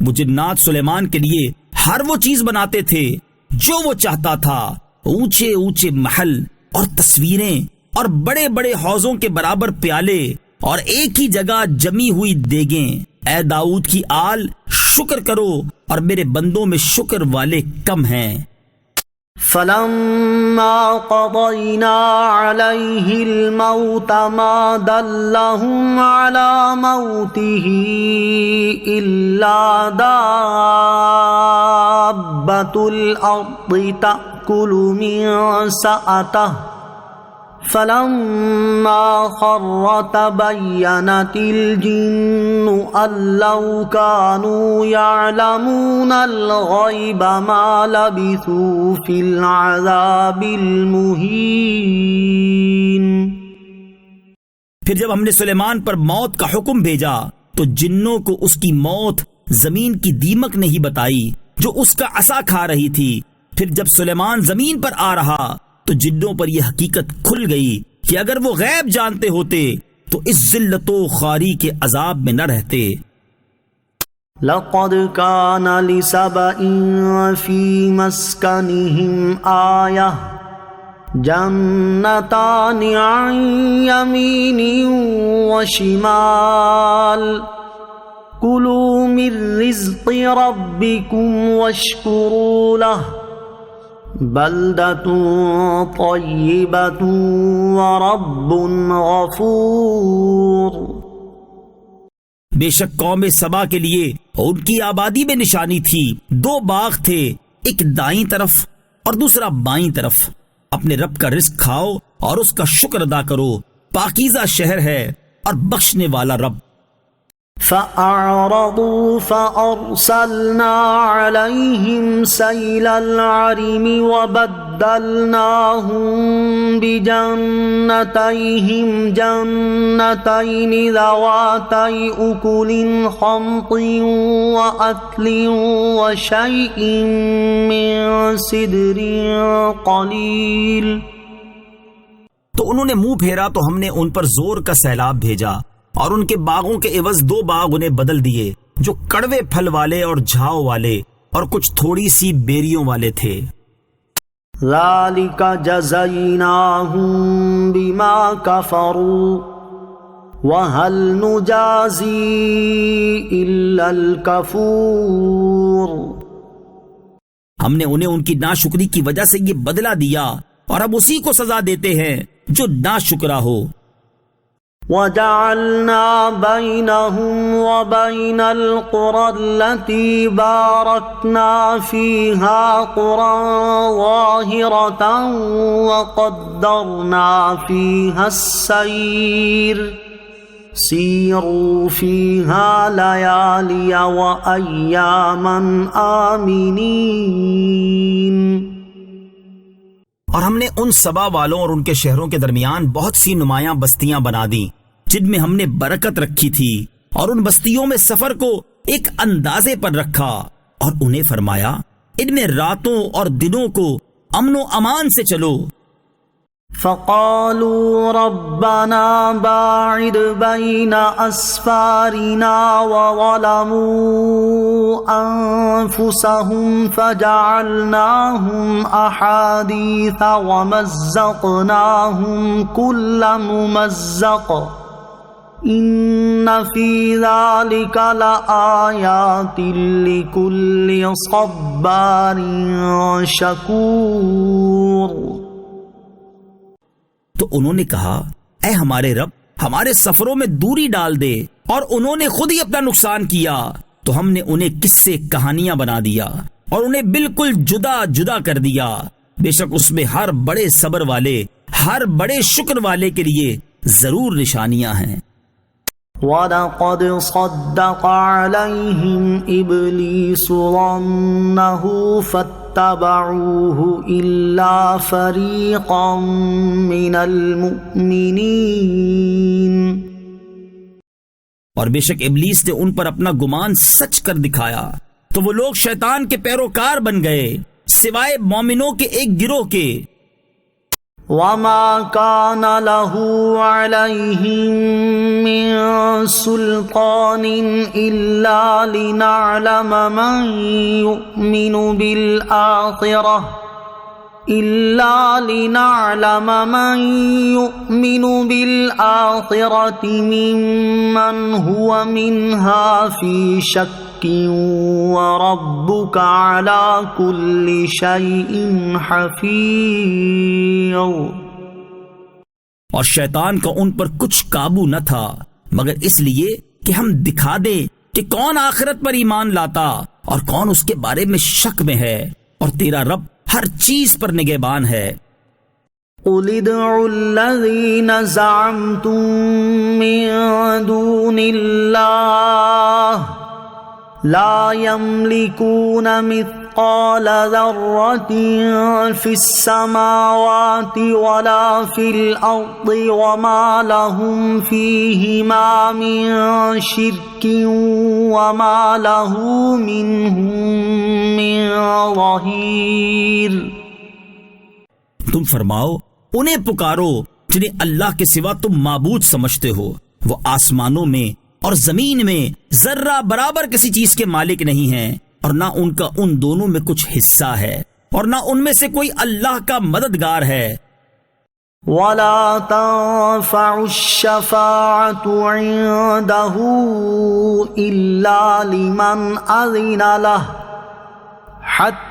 وہ جنات سلیمان کے لیے ہر وہ چیز بناتے تھے جو وہ چاہتا تھا، اونچے اونچے محل اور تصویریں اور بڑے بڑے حوضوں کے برابر پیالے اور ایک ہی جگہ جمی ہوئی دیگیں۔ اے داؤد کی آل، شکر کرو، اور میرے بندوں میں شکر والے کم ہیں۔ فلما قضينا عليه الموت ما دلهم على موته إلا دابة الأرض تأكل من سأته فلما خر تبينت الجن أن لو كانوا يعلمون الغيب ما لبثوا في العذاب المهين۔ پھر جب ہم نے سلیمان پر موت کا حکم بھیجا تو جنوں کو اس کی موت زمین کی دیمک نے ہی بتائی جو اس کا عصا کھا رہی تھی۔ پھر جب سلیمان زمین پر آ رہا تو جنوں پر یہ حقیقت کھل گئی کہ اگر وہ غیب جانتے ہوتے تو اس ذلت و خواری کے عذاب میں نہ رہتے۔ لقد كان لسبإ في مسكنهم آية جنتان عن يمين وشمال كلوا من رزق ربكم واشكروا له بلدة طيبة ورب غفور۔ بے شک قوم سبا کے لیے ان کی آبادی میں نشانی تھی، 2 باغ تھے، ایک دائیں طرف اور دوسرا بائیں طرف۔ اپنے رب کا رزق کھاؤ اور اس کا شکر ادا کرو، پاکیزہ شہر ہے اور بخشنے والا رب۔ فأعرضوا فأرسلنا عليهم سيل العرم وبدلناهم بجنتيهم جنتين ذواتي أكل خمط وأثل وشيء من سدر قليل۔ تو انہوں نے منہ پھیرا تو ہم نے ان پر زور کا سیلاب بھیجا اور ان کے باغوں کے عوض 2 باغ انہیں بدل دیے جو کڑوے پھل والے اور جھاؤ والے اور کچھ تھوڑی سی بیریوں والے تھے۔ ذَلِكَ جَزَيْنَاهُمْ بِمَا كَفَرُوا وَهَلْ نُجَازِي إِلَّا الْكَفُورَ۔ ہم نے انہیں ان کی ناشکری کی وجہ سے یہ بدلہ دیا، اور ہم اسی کو سزا دیتے ہیں جو ناشکرا ہو۔ وَجَعَلْنَا بَيْنَهُمْ وَبَيْنَ الْقُرَى الَّتِي بَارَكْنَا فِيهَا قُرًى ظَاهِرَةً وَقَدَّرْنَا فِيهَا السَّيْرَ سِيرُوا فِيهَا لَيَالِيَ وَأَيَّامًا آمِنِينَ۔ اور ہم نے ان سبا والوں اور ان کے شہروں کے درمیان بہت سی نمایاں بستیاں بنا دیں جن میں ہم نے برکت رکھی تھی، اور ان بستیوں میں سفر کو ایک اندازے پر رکھا، اور انہیں فرمایا ان میں راتوں اور دنوں کو امن و امان سے چلو۔ فقالوا ربنا باعد بين أسفارنا وظلموا أنفسهم فجعلناهم أحاديث ومزقناهم كل ممزق إن في ذلك لآيات لكل صبار شكور۔ تو انہوں نے کہا اے ہمارے رب، ہمارے سفروں میں دوری ڈال دے، اور انہوں نے خود ہی اپنا نقصان کیا، تو ہم نے انہیں قصے کہانیاں بنا دیا اور انہیں بالکل جدا جدا کر دیا۔ بے شک اس میں ہر بڑے صبر والے، ہر بڑے شکر والے کے لیے ضرور نشانیاں ہیں۔ وَلَقَدْ صَدَّقَ عَلَيْهِمْ إِبْلِيسُ ظَنَّهُ فَاتَّبَعُوهُ إِلَّا فَرِيقًا مِّنَ الْمُؤْمِنِينَ۔ اور بے شک ابلیس نے ان پر اپنا گمان سچ کر دکھایا، تو وہ لوگ شیطان کے پیروکار بن گئے سوائے مومنوں کے ایک گروہ کے۔ وَمَا كَانَ لَهُ عَلَيْهِم مِّن سُلْطَانٍ إِلَّا لِنَعْلَمَ مَن يُؤْمِنُ بِالْآخِرَةِ مِمَّنْ هُوَ مِنْهَا فِي شَكٍّ وَرَبُّكَ عَلَى كُلِّ شَيْءٍ حَفِيظٌ۔ اور شیطان کا ان پر کچھ قابو نہ تھا مگر اس لیے کہ ہم دکھا دیں کہ کون آخرت پر ایمان لاتا اور کون اس کے بارے میں شک میں ہے، اور تیرا رب ہر چیز پر نگہبان ہے۔ قُلِ ادْعُوا الَّذِينَ زَعَمْتُم مِّن دُونِ اللَّهِ لَا يَمْلِكُونَ مِثْقَالَ ذَرَّةٍ فِي السَّمَاوَاتِ وَلَا فِي الْأَرْضِ وَمَا لَهُمْ فِيهِمَا مِن شِرْكٍ وَمَا لَهُ مِنْهُم مِّن ظَهِيرٍ۔ تم فرماؤ انہیں پکارو جنہیں اللہ کے سوا تم معبود سمجھتے ہو، وہ آسمانوں میں اور زمین میں ذرہ برابر کسی چیز کے مالک نہیں ہیں، اور نہ ان کا ان دونوں میں کچھ حصہ ہے، اور نہ ان میں سے کوئی اللہ کا مددگار ہے۔ وَلَا تَنفَعُ الشَّفَاعَةُ عِندَهُ إِلَّا لِمَنْ أَذِنَ لَهُ حَتَّى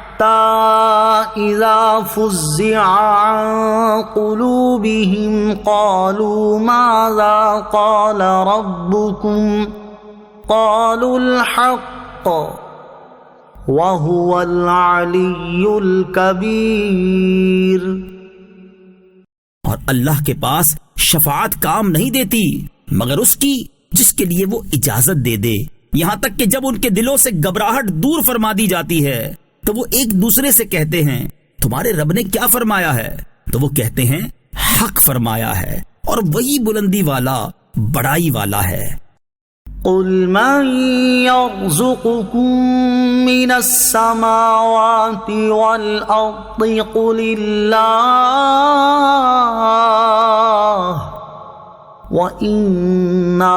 إِذَا فُزِّعَ عَن قُلُوبِهِمْ قَالُوا مَاذَا قَالَ رَبُّكُمْ قَالُوا الْحَقَّ وَهُوَ الْعَلِيُّ الْكَبِيرُ۔ اور اللہ کے پاس شفاعت کام نہیں دیتی مگر اس کی جس کے لیے وہ اجازت دے دے، یہاں تک کہ جب ان کے دلوں سے گھبراہٹ دور فرما دی جاتی ہے تو وہ ایک دوسرے سے کہتے ہیں تمہارے رب نے کیا فرمایا ہے؟ تو وہ کہتے ہیں حق فرمایا ہے، اور وہی بلندی والا بڑائی والا ہے۔ قُلْ مَن يَرْزُقُكُم مِّنَ السَّمَاوَاتِ وَالْأَرْضِ قُلِ اللَّهُ وَإِنَّا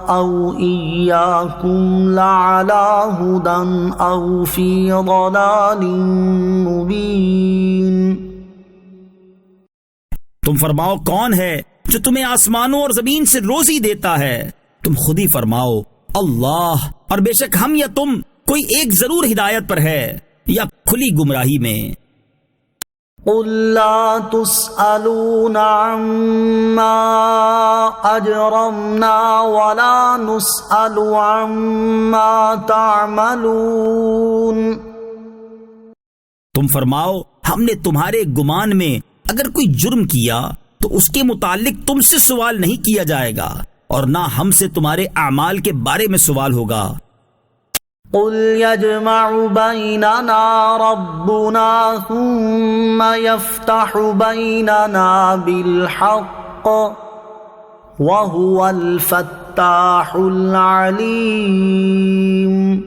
أَوْ إِيَّاكُمْ لَعَلَىٰ هُدًى أَوْ فِي ضَلَالٍ مُّبِينٍ۔ تم فرماؤ کون ہے جو تمہیں آسمانوں اور زمین سے روزی دیتا ہے؟ تم خود ہی فرماؤ اللہ، اور بے شک ہم یا تم کوئی ایک ضرور ہدایت پر ہے یا کھلی گمراہی میں۔ قل لا تسألون عما أجرمنا ولا نسأل عما تعملون۔ تم فرماؤ ہم نے تمہارے گمان میں اگر کوئی جرم کیا تو اس کے متعلق تم سے سوال نہیں کیا جائے گا اور نہ ہم سے تمہارے اعمال کے بارے میں سوال ہوگا۔ قل يجمع بيننا ربنا ثم يفتح بيننا بالحق وهو الفتاح العليم۔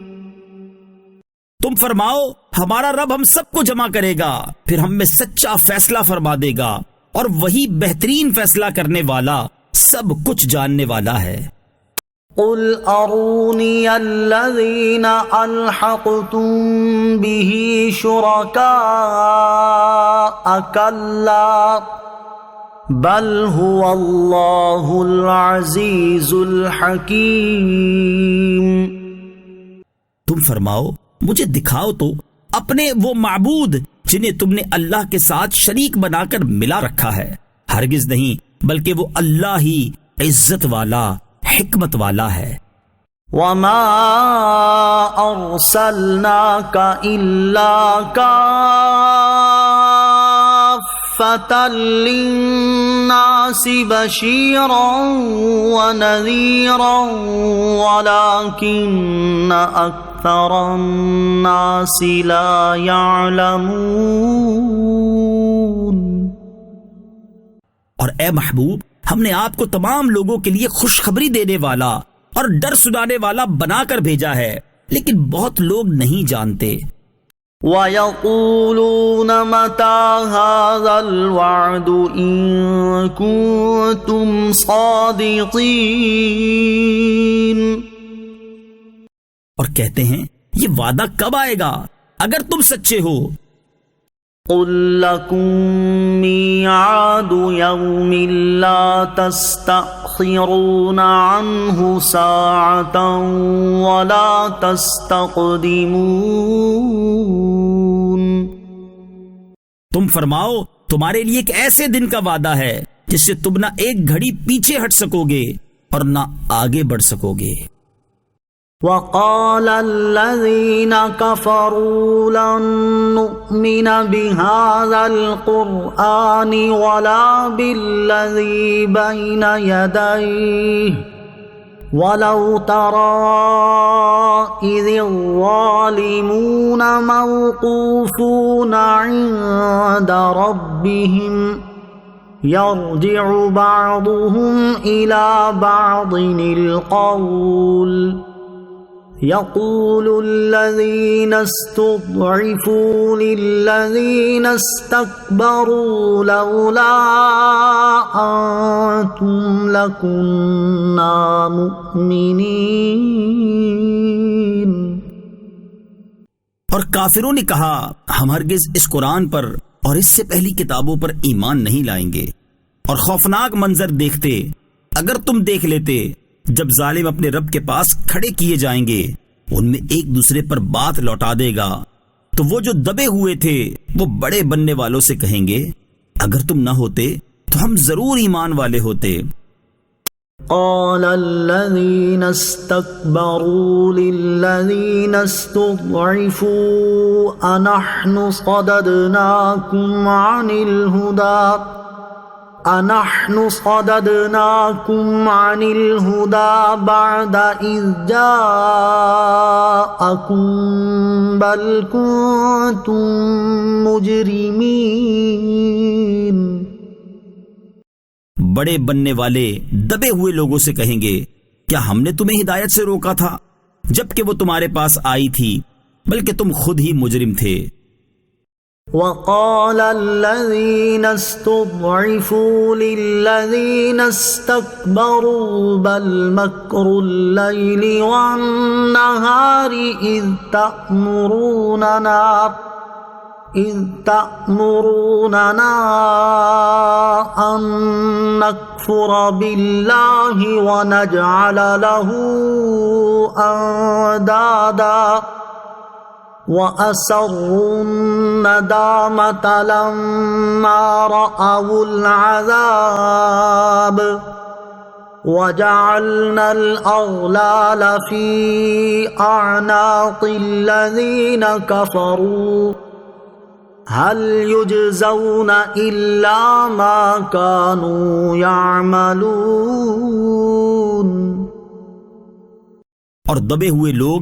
تم فرماؤ ہمارا رب ہم سب کو جمع کرے گا، پھر ہم میں سچا فیصلہ فرما دے گا، اور وہی بہترین فیصلہ کرنے والا، سب کچھ جاننے والا ہے۔ قل اروني الذين الحقتم به شركاء كلا بل هو الله العزيز الحكيم۔ تم فرماؤ مجھے دکھاؤ تو اپنے وہ معبود جنہیں تم نے اللہ کے ساتھ شریک بنا کر ملا رکھا ہے۔ ہرگز نہیں، بلکہ وہ اللہ ہی عزت والا، حکمت والا ہے۔ وما ارسلناك الا كافة للناس بشيرا ونذيرا ولكن اکثر الناس لا يعلمون۔ اور اے محبوب ہم نے آپ کو تمام لوگوں کے لیے خوشخبری دینے والا اور ڈر سنانے والا بنا کر بھیجا ہے، لیکن بہت لوگ نہیں جانتے۔ وَيَقُولُونَ مَتَى هَذَا الْوَعْدُ إِن كُنتُمْ صَادِقِينَ۔ اور کہتے ہیں یہ وعدہ کب آئے گا اگر تم سچے ہو۔ قُل لَّكُم مِّيعَادُ يَوْمٍ لَّا تَسْتَأْخِرُونَ عَنْهُ سَاعَةً وَلَا تَسْتَقْدِمُونَ۔ تم فرماؤ تمہارے لیے ایک ایسے دن کا وعدہ ہے جس سے تم نہ ایک گھڑی پیچھے ہٹ سکو گے اور نہ آگے بڑھ سکو گے۔ وقال الذين كفروا لن نؤمن بهذا القرآن ولا بالذي بين يديه ولو ترى إذ الظالمون موقوفون عند ربهم يرجع بعضهم إلى بعض القول يقول الذين استضعفوا للذين استكبروا لولا أنتم لكنا مؤمنين۔ اور کافروں نے کہا ہم ہرگز اس قرآن پر اور اس سے پہلی کتابوں پر ایمان نہیں لائیں گے، اور خوفناک منظر دیکھتے اگر تم دیکھ لیتے جب ظالم اپنے رب کے پاس کھڑے کیے جائیں گے، ان میں ایک دوسرے پر بات لوٹا دے گا، تو وہ جو دبے ہوئے تھے وہ بڑے بننے والوں سے کہیں گے اگر تم نہ ہوتے تو ہم ضرور ایمان والے ہوتے۔ قال الذين استكبروا للذين استضعفوا أنحن صددناكم عن الهدى بعد إذ جاءكم بل كنتم مجرمين۔ بڑے بننے والے دبے ہوئے لوگوں سے کہیں گے کیا ہم نے تمہیں ہدایت سے روکا تھا جبکہ وہ تمہارے پاس آئی تھی، بلکہ تم خود ہی مجرم تھے۔ وقال الذين استضعفوا للذين استكبروا بل مكر الليل والنهار إذ تأمروننا أن نكفر بالله ونجعل له أندادا وَأَسَرُّوا النَّدَامَةَ لَمَّا رَأَوُا الْعَذَابَ وَجَعَلْنَا الْأَغْلَالَ فِي أَعْنَاقِ الَّذِينَ كَفَرُوا هَلْ يُجْزَوْنَ إِلَّا مَا كَانُوا يَعْمَلُونَ۔ اور دبے ہوئے لوگ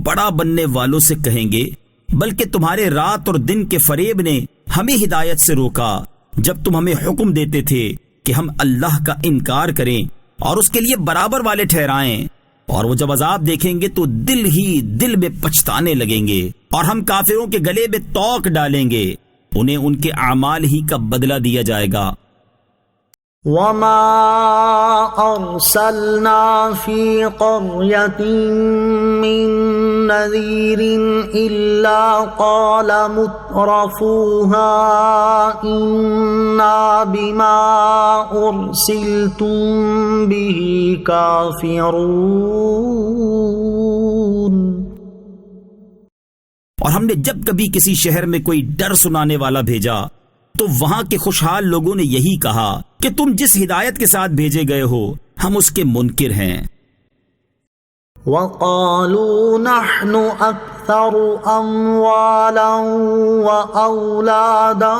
بڑا بننے والوں سے کہیں گے بلکہ تمہارے رات اور دن کے فریب نے ہمیں ہدایت سے روکا جب تم ہمیں حکم دیتے تھے کہ ہم اللہ کا انکار کریں اور اس کے لیے برابر والے ٹھہرائیں، اور وہ جب عذاب دیکھیں گے تو دل ہی دل میں پچھتانے لگیں گے، اور ہم کافروں کے گلے میں توق ڈالیں گے، انہیں ان کے اعمال ہی کا بدلہ دیا جائے گا۔ وَمَا أَرْسَلْنَا فِي قَرْيَةٍ مِّن نَّذِيرٍ إِلَّا قَالَ مُتْرَفُوهَا إِنَّا بِمَا أُرْسِلْتُم بِهِ كَافِرُونَ۔ اور ہم نے جب کبھی کسی شہر میں کوئی ڈر سنانے والا بھیجا تو وہاں کے خوشحال لوگوں نے یہی کہا کہ تم جس ہدایت کے ساتھ بھیجے گئے ہو ہم اس کے منکر ہیں۔ وَقَالُوا نَحْنُ أَكْثَرُ أَمْوَالًا وَأَوْلَادًا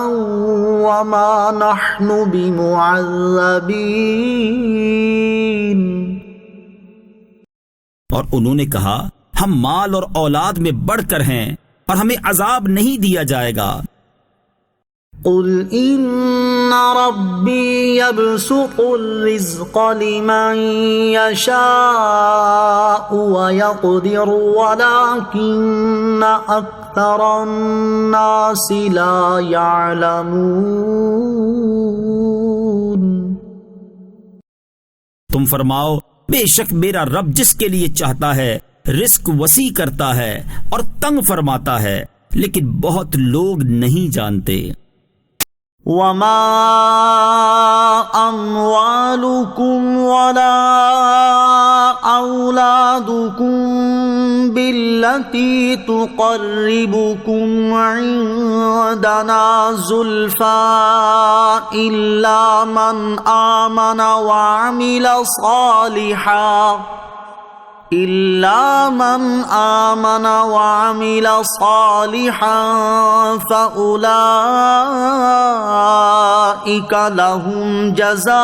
وَمَا نَحْنُ بِمُعَذَّبِينَ۔ اور انہوں نے کہا ہم مال اور اولاد میں بڑھ کر ہیں اور ہمیں عذاب نہیں دیا جائے گا۔ قُلْ إِنَّ رَبِّي يَبْسُطُ الرِّزْقَ لِمَن يَشَاءُ وَيَقْدِرُ وَلَكِنَّ أَكْثَرَ النَّاسِ لَا يَعْلَمُونَ۔ تم فرماؤ بے شک میرا رب جس کے لیے چاہتا ہے رزق وسیع کرتا ہے اور تنگ فرماتا ہے، لیکن بہت لوگ نہیں جانتے۔ وَمَا أَمْوَالُكُمْ وَلَا أَوْلَادُكُمْ بِالَّتِي تُقَرِّبُكُمْ عِندَنَا زُلْفَىٰ إِلَّا مَنْ آمَنَ وَعَمِلَ صَالِحًا فَأُولَئِكَ لَهُمْ جَزَاءُ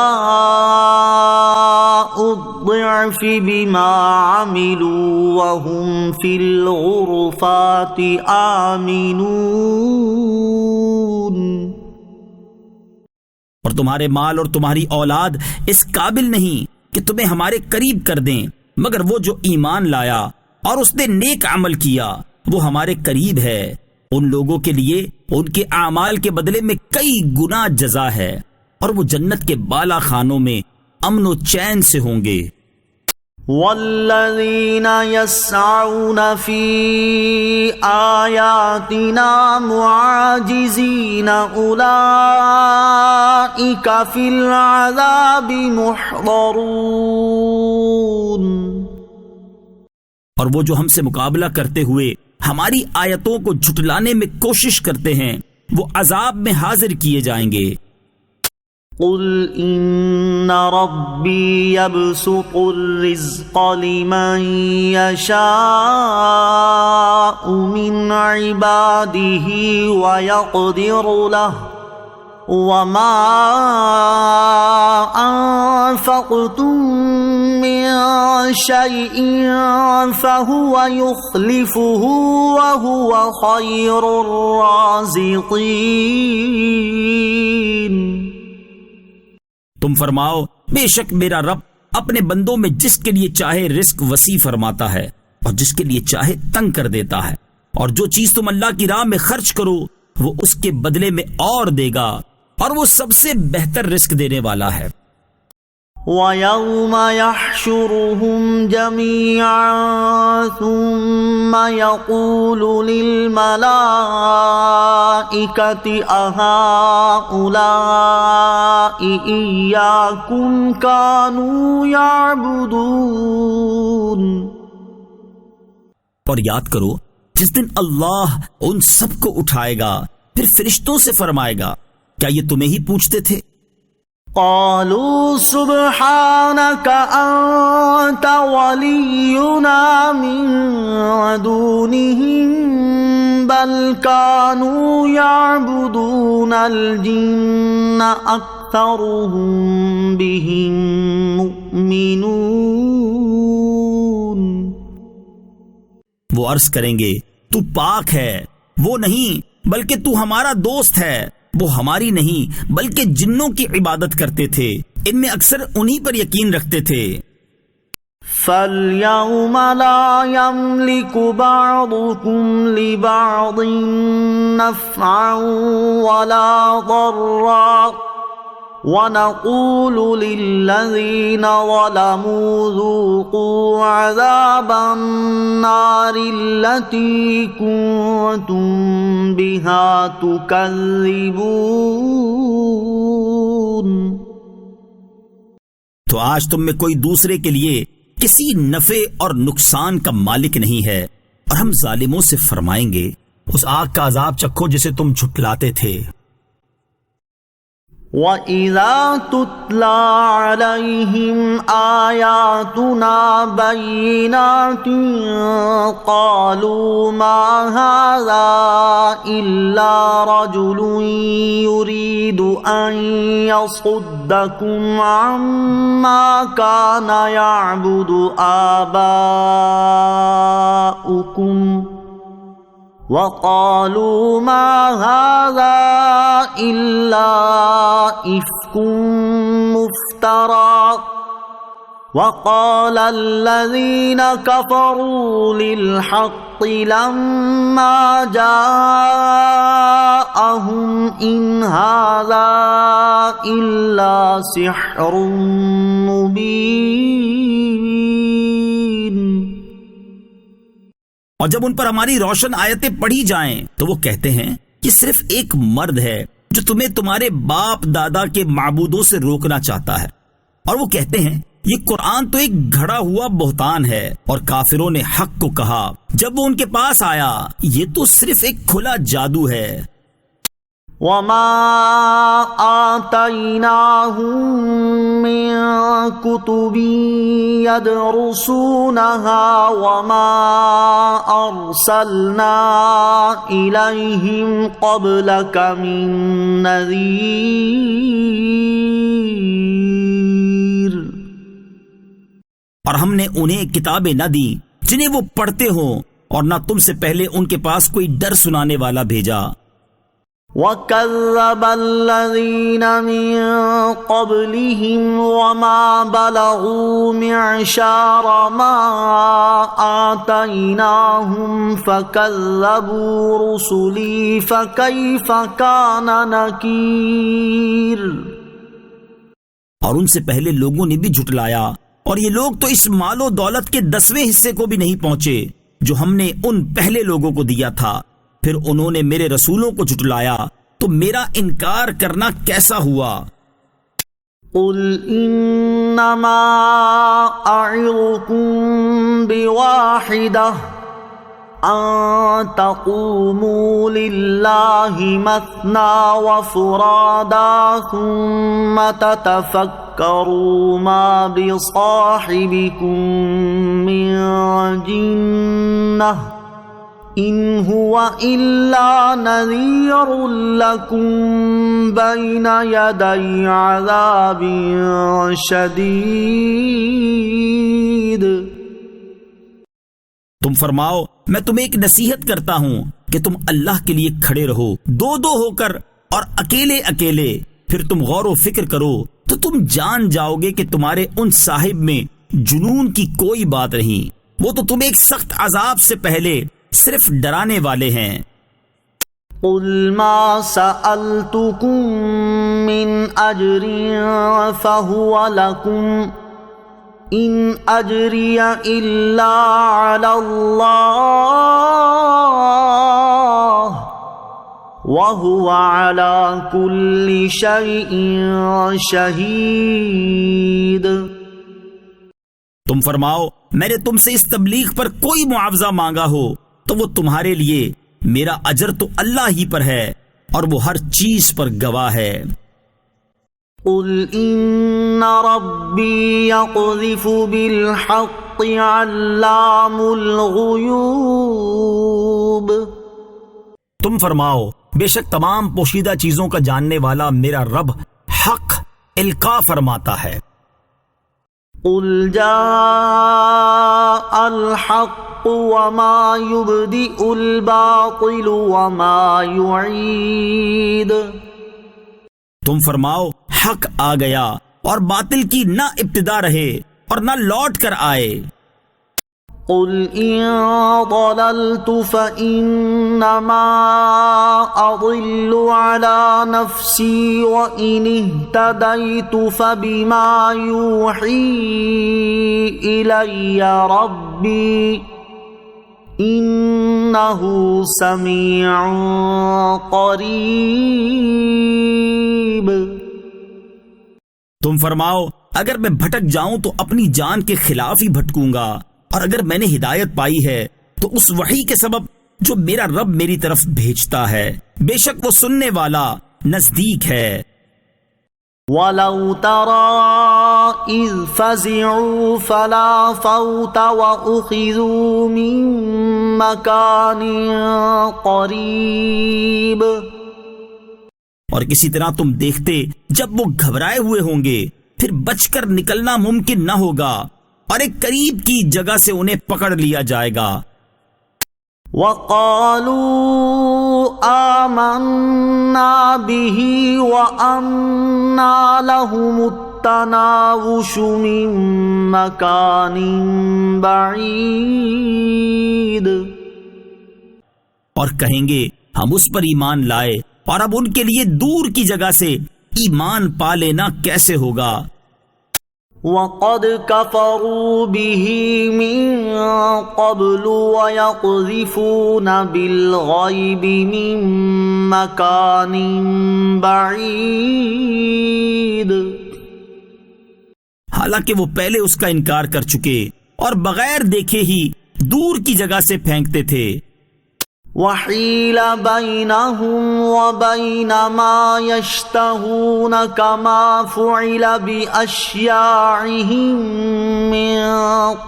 الضِّعْفِ بِمَا عَمِلُوا وَهُمْ فِي الْغُرُفَاتِ آمِنُونَ۔ اور تمہارے مال اور تمہاری اولاد اس قابل نہیں کہ تمہیں ہمارے قریب کر دیں، مگر وہ جو ایمان لایا اور اس نے نیک عمل کیا وہ ہمارے قریب ہے، ان لوگوں کے لیے ان کے اعمال کے بدلے میں کئی گنا جزا ہے، اور وہ جنت کے بالا خانوں میں امن و چین سے ہوں گے۔ والذین یسعون فی آیاتنا معاجزین اولئک فی العذاب محضرون۔ اور وہ جو ہم سے مقابلہ کرتے ہوئے ہماری آیتوں کو جھٹلانے میں کوشش کرتے ہیں وہ عذاب میں حاضر کیے جائیں گے۔ قل ان ربی یبسط الرزق لمن یشاء من عباده ویقدر له وما انفقتم من شيء فهو يخلفه وهو خير الرازقين۔ تم فرماؤ بے شک میرا رب اپنے بندوں میں جس کے لیے چاہے رزق وسیع فرماتا ہے اور جس کے لیے چاہے تنگ کر دیتا ہے، اور جو چیز تم اللہ کی راہ میں خرچ کرو وہ اس کے بدلے میں اور دے گا، اور وہ سب سے بہتر رزق دینے والا ہے۔ وَيَوْمَ يَحْشُرُهُمْ جَمِيعًا ثُمَّ يَقُولُ لِلْمَلَائِكَةِ أَهَٰؤُلَاءِ إِيَّاكُمْ كَانُوا يَعْبُدُونَ۔ اور یاد کرو جس دن اللہ ان سب کو اٹھائے گا، پھر فرشتوں سے فرمائے گا کیا یہ تمہیں ہی پوچھتے تھے؟ قالوا سبحانك أنت ولينا من دونهم بل كانوا يعبدون الجن أكثرهم بهم مؤمنون۔ وہ عرض کریں گے تو پاک ہے، وہ نہیں بلکہ تو ہمارا دوست ہے، وہ ہماری نہیں بلکہ جنوں کی عبادت کرتے تھے، ان میں اکثر انہی پر یقین رکھتے تھے۔ فَالْيَوْمَ لَا يَمْلِكُ بَعْضُكُمْ لِبَعْضٍ نَفْعًا وَلَا ضَرًّا وَنَقُولُ لِلَّذِينَ ظَلَمُوا ذُوقُوا عَذَابَ النَّارِ الَّتِي كُنتُمْ بِهَا تُكَذِّبُونَ۔ تو آج تم میں کوئی دوسرے کے لیے کسی نفع اور نقصان کا مالک نہیں ہے، اور ہم ظالموں سے فرمائیں گے اس آگ کا عذاب چکھو جسے تم جھٹلاتے تھے۔ وَإِذَا تُتْلَى عَلَيْهِمْ آيَاتُنَا بَيِّنَاتٍ قَالُوا مَا هَذَا إِلَّا رَجُلٌ يُرِيدُ أَن يَصُدَّكُمْ عَمَّا كَانَ يَعْبُدُ آبَاؤُكُمْ وَقَالُوا مَا هَذَا إِلَّا إِفْكٌ مُفْتَرًى وَقَالَ الَّذِينَ كَفَرُوا لِلْحَقِّ لَمَّا جَاءَهُمْ إِنْ هَذَا إِلَّا سِحْرٌ مُبِينٌ۔ اور جب ان پر ہماری روشن آیتیں پڑھی جائیں تو وہ کہتے ہیں کہ صرف ایک مرد ہے جو تمہیں تمہارے باپ دادا کے معبودوں سے روکنا چاہتا ہے، اور وہ کہتے ہیں یہ قرآن تو ایک گھڑا ہوا بہتان ہے۔ اور کافروں نے حق کو کہا جب وہ ان کے پاس آیا یہ تو صرف ایک کھلا جادو ہے۔ وَمَا آتَيْنَاهُم مِّن كُتُبٍ يَدْرُسُونَهَا وَمَا أَرْسَلْنَا إِلَيْهِمْ قَبْلَكَ مِن نَذِيرٍ۔ اور ہم نے انہیں کتابیں نہ دی جنہیں وہ پڑھتے ہوں، اور نہ تم سے پہلے ان کے پاس کوئی ڈر سنانے والا بھیجا۔ وَكَذَّبَ الَّذِينَ مِن قَبْلِهِمْ وَمَا بَلَغُوا مِعْشَارَ مَا آتَيْنَاهُمْ فَكَذَّبُوا رُسُلِي فَكَيْفَ كَانَ نَكِيرِ۔ اور ان سے پہلے لوگوں نے بھی جھٹلایا، اور یہ لوگ تو اس مال و دولت کے 10ویں حصے کو بھی نہیں پہنچے جو ہم نے ان پہلے لوگوں کو دیا تھا، پھر انہوں نے میرے رسولوں کو جھٹلایا تو میرا انکار کرنا کیسا ہوا۔ قُلْ إِنَّمَا أَعِظُكُمْ بِوَاحِدَةٍ أَن تَقُومُوا لِلَّهِ مَثْنَىٰ وَفُرَادَىٰ ثُمَّ تَتَفَكَّرُوا مَا بِصَاحِبِكُم مِّن جِنَّةٍ إِنْ هُوَ إِلَّا نَذِيرٌ لَكُمْ بَيْنَ يَدَيْ عَذَابٍ شَدِيدٍ۔ تم فرماؤ میں تمہیں ایک نصیحت کرتا ہوں کہ تم اللہ کے لیے کھڑے رہو، دو دو ہو کر اور اکیلے اکیلے، پھر تم غور و فکر کرو تو تم جان جاؤ گے کہ تمہارے ان صاحب میں جنون کی کوئی بات نہیں، وہ تو تمہیں ایک سخت عذاب سے پہلے صرف ڈرانے والے ہیں۔ قُلْ مَا سَأَلْتُكُم مِّنْ أَجْرٍ فَهُوَ لَكُمْ إِنْ أَجْرِيَ إِلَّا عَلَى اللَّهِ وَهُوَ عَلَى كُلِّ شَيْءٍ شَهِيدٌ۔ تم فرماؤ میں نے تم سے اس تبلیغ پر کوئی معاوضہ مانگا ہو تو وہ تمہارے لیے میرا اجر تو اللہ ہی پر ہے اور وہ ہر چیز پر گواہ ہے۔ قل ان ربی یقذف بالحق علام الغیوب، تم فرماؤ بے شک تمام پوشیدہ چیزوں کا جاننے والا میرا رب حق القا فرماتا ہے۔ قل جاء الحق وما يبدئ الباطل وما يعيد، تم فرماؤ حق آ گیا اور باطل کی نہ ابتدا رہے اور نہ لوٹ کر آئے۔ قل ان ضللت فانما اضل على نفسي وان اهتديت فبما يوحي الي ربي انه سميع قريب۔ تم فرماؤ اگر میں بھٹک جاؤں تو اپنی جان کے خلاف ہی بھٹکوں گا، اور اگر میں نے ہدایت پائی ہے تو اس وحی کے سبب جو میرا رب میری طرف بھیجتا ہے، بے شک وہ سننے والا نزدیک ہے۔ وَلَوْ تَرَى إِذْ فَزِعُوا فَلَا فَوْتَ وَأُخِذُوا مِن مَّكَانٍ قَرِيبٍ، اور کسی طرح تم دیکھتے جب وہ گھبرائے ہوئے ہوں گے پھر بچ کر نکلنا ممکن نہ ہوگا، اور ایک قریب کی جگہ سے انہیں پکڑ لیا جائے گا۔ وَقَالُوا آمَنَّا بِهِ وَأَنَّى لَهُمُ التَّنَاوُشُ مِن مَّكَانٍ بَعِيدٍ، اور کہیں گے ہم اس پر ایمان لائے، اور اب ان کے لیے دور کی جگہ سے ایمان پا لینا کیسے ہوگا۔ وَقَدْ كَفَرُوا بِهِ مِن قَبْلُ وَيَقْذِفُونَ بِالْغَيْبِ مِن مَّكَانٍ بَعِيدٍ، حالانکہ وہ پہلے اس کا انکار کر چکے اور بغیر دیکھے ہی دور کی جگہ سے پھینکتے تھے۔ وَحِيلَ بَيْنَهُمْ وَبَيْنَ مَا يَشْتَهُونَ كَمَا فُعِلَ بِأَشْيَاعِهِمْ مِنْ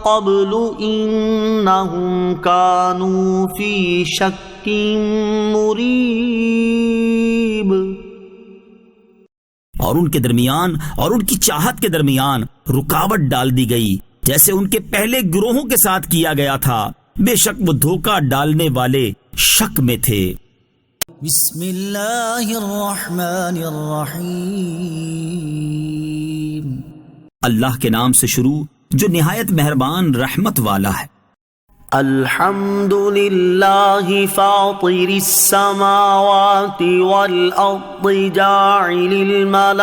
قَبْلُ إِنَّهُمْ كَانُوا فِي شَكٍّ مُرِيبٍ، اور ان کے درمیان اور ان کی چاہت کے درمیان رکاوٹ ڈال دی گئی، جیسے ان کے پہلے گروہوں کے ساتھ کیا گیا تھا۔ بے شک وہ دھوکہ ڈالنے والے شک میں تھے۔ بسم اللہ الرحمن الرحیم، اللہ کے نام سے شروع جو نہایت مہربان رحمت والا ہے۔ الحمد للہ فاطر السماوات والارض جاعل الملائکۃ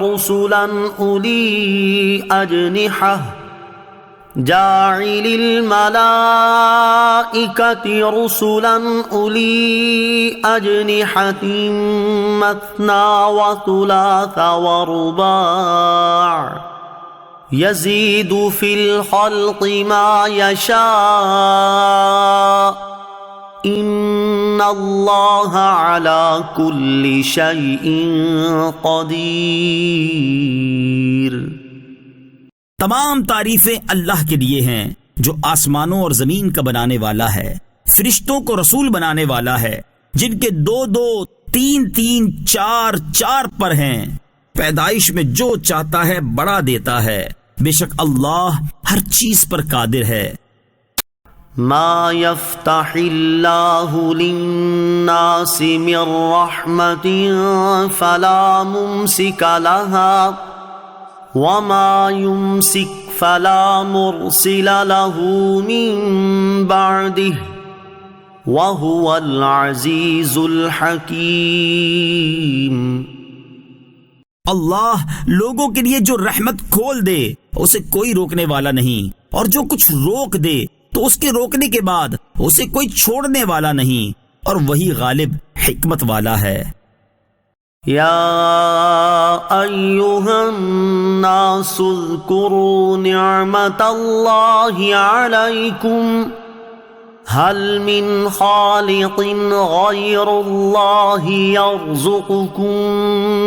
رسلا اولی اجنحہ جاعل الملائکۃ رسلا اولی اجنحۃ مثنی وثلاث ورباع یزید فی الخلق ما یشاء ان اللہ علی کل شیء قدیر۔ تمام تعریفیں اللہ کے لیے ہیں جو آسمانوں اور زمین کا بنانے والا ہے، فرشتوں کو رسول بنانے والا ہے، جن کے 2 2 3 3 4 4 پر ہیں، پیدائش میں جو چاہتا ہے بڑھا دیتا ہے، بے شک اللہ ہر چیز پر قادر ہے۔ ما يفتح اللہ للناس من رحمت فلا ممسک لها وما يمسك فلا مرسل له من بعده وهو العزيز الحكيم۔ اللہ لوگوں کے لیے جو رحمت کھول دے اسے کوئی روکنے والا نہیں، اور جو کچھ روک دے تو اس کے روکنے کے بعد اسے کوئی چھوڑنے والا نہیں، اور وہی غالب حکمت والا ہے۔ يا أيها الناس اذكروا نعمة الله عليكم هل من خالق غير الله يرزقكم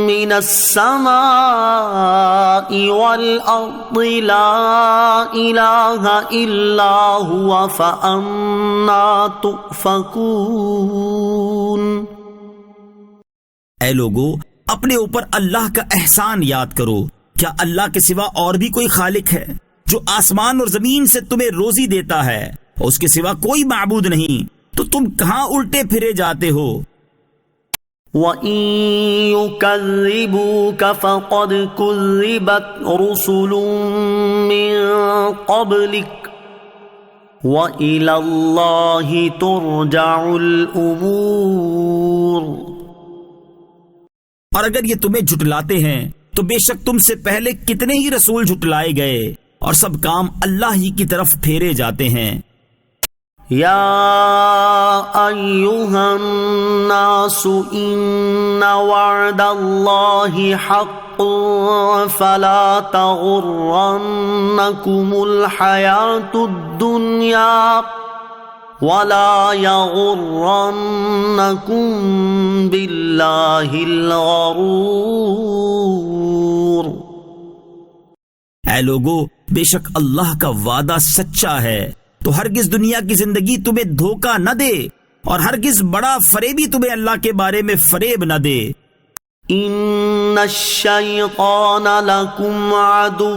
من السماء والأرض لا إله إلا هو فأنى تؤفكون۔ اے لوگو، اپنے اوپر اللہ کا احسان یاد کرو۔ کیا اللہ کے سوا اور بھی کوئی خالق ہے جو آسمان اور زمین سے تمہیں روزی دیتا ہے؟ اس کے سوا کوئی معبود نہیں، تو تم کہاں الٹے پھرے جاتے ہو؟ وَإِن يُكَذِّبُوكَ فَقَدْ كُذِّبَتْ رُسُلٌ مِّن قَبْلِكَ وَإِلَى اللَّهِ تُرْجَعُ الْأُمُورُ۔ اور اگر یہ تمہیں جھٹلاتے ہیں تو بے شک تم سے پہلے کتنے ہی رسول جھٹلائے گئے، اور سب کام اللہ ہی کی طرف پھیرے جاتے ہیں۔ یا ایھا الناس ان وعد اللہ حق فلا تغرنکم الحیاۃ الدنیا ولا یغرنکم باللہ الغرور۔ اے لوگو، بے شک اللہ کا وعدہ سچا ہے، تو ہرگز دنیا کی زندگی تمہیں دھوکہ نہ دے، اور ہرگز بڑا فریبی تمہیں اللہ کے بارے میں فریب نہ دے۔ ان الشیطان لکم عدو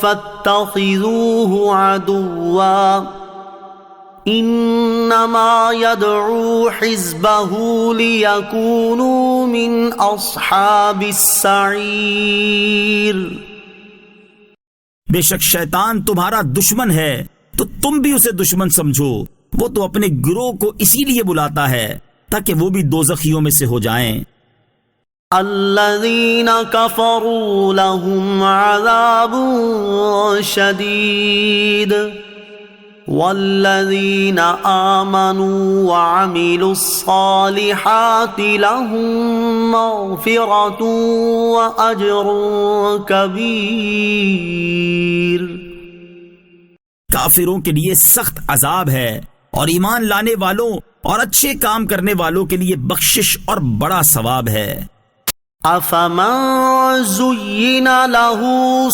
فاتخذوه عدوا انما يدعو حزبه ليكونوا من اصحاب السعیر۔ بے شک شیطان تمہارا دشمن ہے، تو تم بھی اسے دشمن سمجھو۔ وہ تو اپنے گروہ کو اسی لیے بلاتا ہے تاکہ وہ بھی دوزخیوں میں سے ہو جائیں۔ الذین کفروا لهم عذاب شدید والذین آمنوا وعملوا الصالحات لهم مغفرۃ وأجر کبیر۔ کافروں کے لیے سخت عذاب ہے، اور ایمان لانے والوں اور اچھے کام کرنے والوں کے لیے بخشش اور بڑا ثواب ہے۔ افمن زین له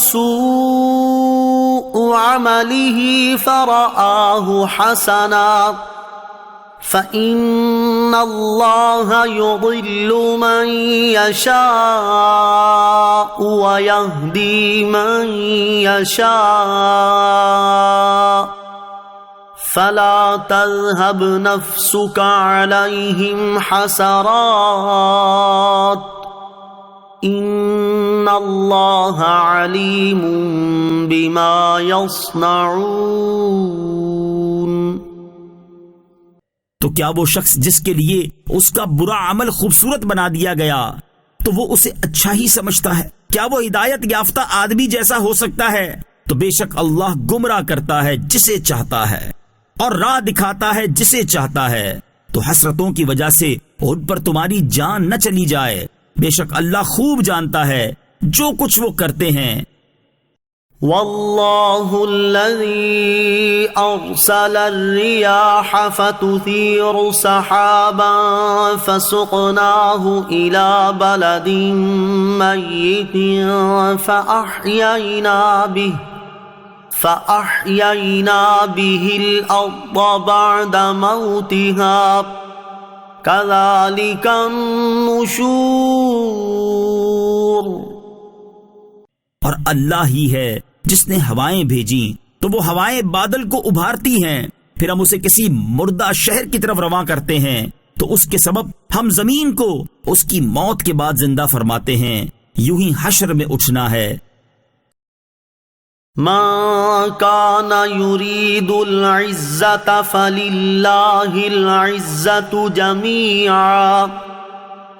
سوء عمله فرآه حسنا فإن اللہ یضل من یشاء ویہدی من یشاء فلا تذهب نفسك عليهم حسرات ان اللہ علیم بما یصنعون۔ تو کیا وہ شخص جس کے لیے اس کا برا عمل خوبصورت بنا دیا گیا تو وہ اسے اچھا ہی سمجھتا ہے؟ کیا وہ ہدایت یافتہ آدمی جیسا ہو سکتا ہے؟ تو بے شک اللہ گمراہ کرتا ہے جسے چاہتا ہے، اور راہ دکھاتا ہے جسے چاہتا ہے۔ تو حسرتوں کی وجہ سے ان پر تمہاری جان نہ چلی جائے، بے شک اللہ خوب جانتا ہے جو کچھ وہ کرتے ہیں۔ واللہ الذی ارسل الریاح فتثیر سحابا فسقناہ الى بلد میت فأحیینا به الارض بعد موتها کذالک النشور۔ اور اللہ ہی ہے جس نے ہوائیں بھیجیں تو وہ ہوائیں بادل کو ابھارتی ہیں، پھر ہم اسے کسی مردہ شہر کی طرف رواں کرتے ہیں، تو اس کے سبب ہم زمین کو اس کی موت کے بعد زندہ فرماتے ہیں۔ یوں ہی حشر میں اٹھنا ہے۔ من كان يريد العزة فلله العزة جميعا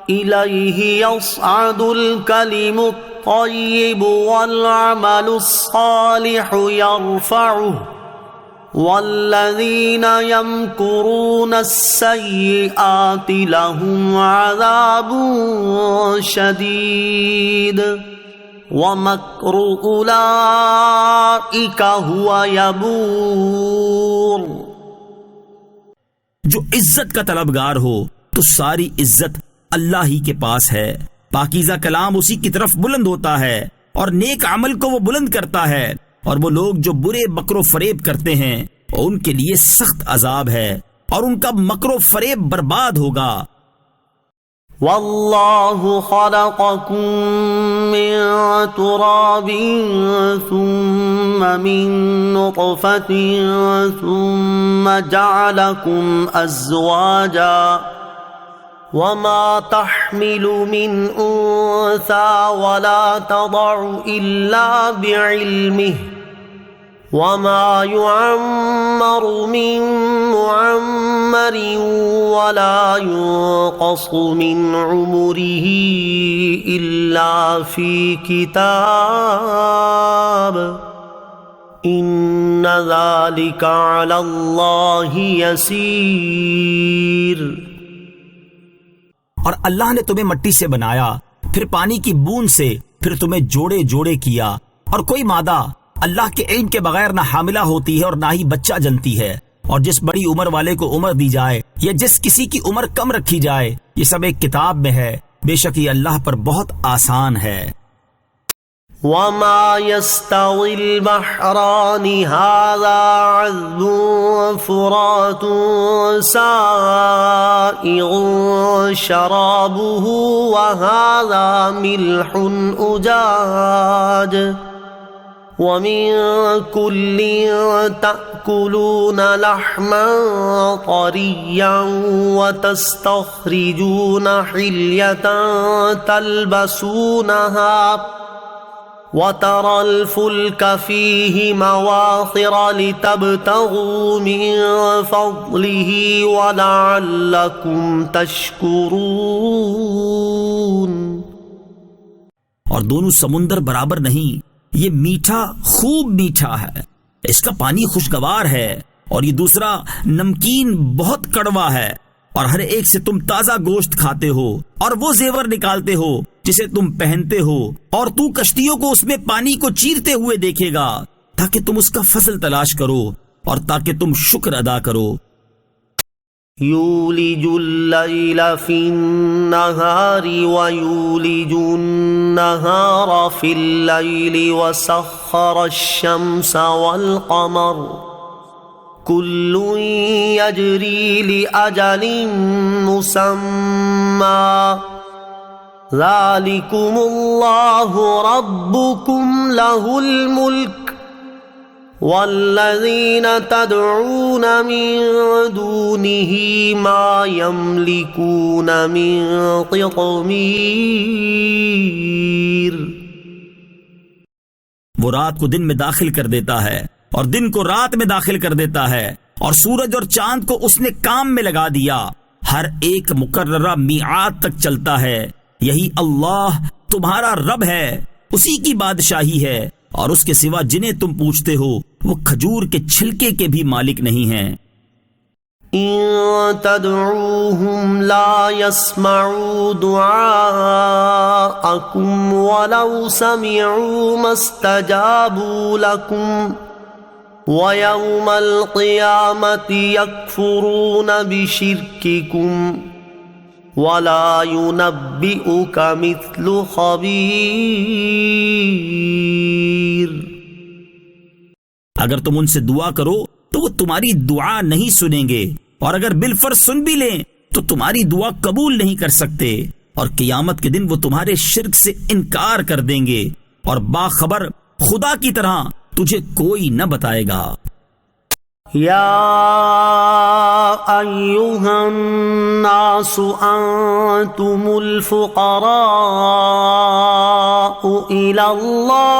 إليه يصعد الكلم الطيب والعمل الصالح يرفعه والذین یمکرون السیئات لهم عذاب شدید ومکر اولئک هو یبور۔ جو عزت کا طلبگار ہو تو ساری عزت اللہ ہی کے پاس ہے، پاکیزہ کلام اسی کی طرف بلند ہوتا ہے اور نیک عمل کو وہ بلند کرتا ہے، اور وہ لوگ جو برے مکر و فریب کرتے ہیں ان کے لیے سخت عذاب ہے اور ان کا مکر و فریب برباد ہوگا۔ واللہ خلقکم من تراب ثم من نطفة ثم جعلکم ازواجا وما تحمل من انثى ولا تضع الا بعلمه وما يعمر من معمر ولا ينقص من عمره إلا في كتاب إن ذلك على الله يسير۔ اور اللہ نے تمہیں مٹی سے بنایا، پھر پانی کی بوند سے، پھر تمہیں جوڑے جوڑے کیا، اور کوئی مادہ اللہ کے علم کے بغیر نہ حاملہ ہوتی ہے اور نہ ہی بچہ جنتی ہے، اور جس بڑی عمر والے کو عمر دی جائے یا جس کسی کی عمر کم رکھی جائے، یہ سب ایک کتاب میں ہے، بے شک یہ اللہ پر بہت آسان ہے۔ وما يستوي البحران هذا عذب فرات سائغ شرابه وهذا ملح أجاج ومن كل تأكلون لحما طريا وتستخرجون حلية تلبسونها وترى الفلك فيه مواخر لتبتغوا من فضله ولعلكم تشكرون۔ اور دونوں سمندر برابر نہیں، یہ میٹھا خوب میٹھا ہے، اس کا پانی خوشگوار ہے، اور یہ دوسرا نمکین بہت کڑوا ہے، اور ہر ایک سے تم تازہ گوشت کھاتے ہو اور وہ زیور نکالتے ہو جسے تم پہنتے ہو، اور تو کشتیوں کو اس میں پانی کو چیرتے ہوئے دیکھے گا تاکہ تم اس کا فصل تلاش کرو اور تاکہ تم شکر ادا کرو۔ یولج اللیل فی النہار ویولج النہار فی اللیل وسخر الشمس والقمر کل یجری لأجل مسمى ذالکم اللہ ربکم لہ الملک والذین تدعون من دونہ ما یملکون من قطمیر۔ وہ رات کو دن میں داخل کر دیتا ہے اور دن کو رات میں داخل کر دیتا ہے، اور سورج اور چاند کو اس نے کام میں لگا دیا، ہر ایک مقررہ میعاد تک چلتا ہے۔ یہی اللہ تمہارا رب ہے، اسی کی بادشاہی ہے، اور اس کے سوا جنہیں تم پوچھتے ہو وہ کھجور کے چھلکے کے بھی مالک نہیں ہیں۔ ان تدعوهم لا يسمعوا دعاءكم ولو سمعوا ما استجابوا لكم ويوم القيامة يكفرون بشرككم ولا ينبئك مثل خبير۔ اگر تم ان سے دعا کرو تو وہ تمہاری دعا نہیں سنیں گے، اور اگر بالفرض سن بھی لیں تو تمہاری دعا قبول نہیں کر سکتے، اور قیامت کے دن وہ تمہارے شرک سے انکار کر دیں گے، اور باخبر خدا کی طرح تجھے کوئی نہ بتائے گا۔ یا ایھا الناس انتم الفقراء الی اللہ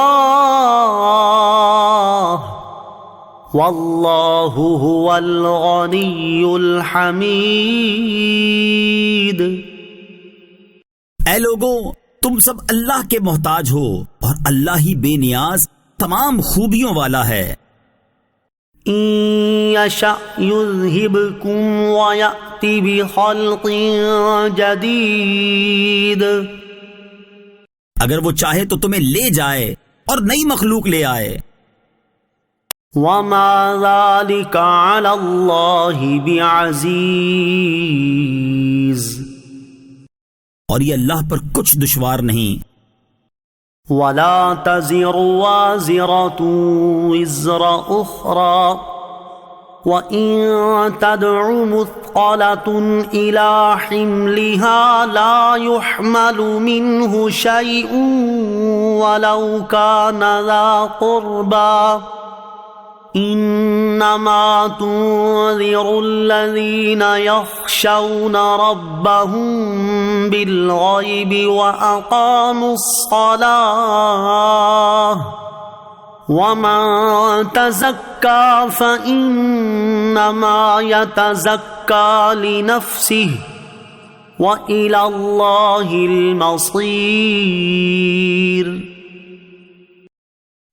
واللہ هو الغنی الحمید۔ اے لوگوں، تم سب اللہ کے محتاج ہو، اور اللہ ہی بے نیاز تمام خوبیوں والا ہے۔ إن يشأ يذهبكم ويأت بخلق جديد. اگر وہ چاہے تو تمہیں لے جائے اور نئی مخلوق لے آئے. وما ذلك على الله بعزيز. اور یہ اللہ پر کچھ دشوار نہیں. ولا تزر وازرة وزر أخرى وإن تدع مثقلة إلى حملها لا يحمل منه شيء ولو كان ذا قربى إنما تنذر الذين يخشون ربهم بالغيب وأقاموا الصلاة ومن تزكى فإنما يتزكى لنفسه وإلى الله المصير.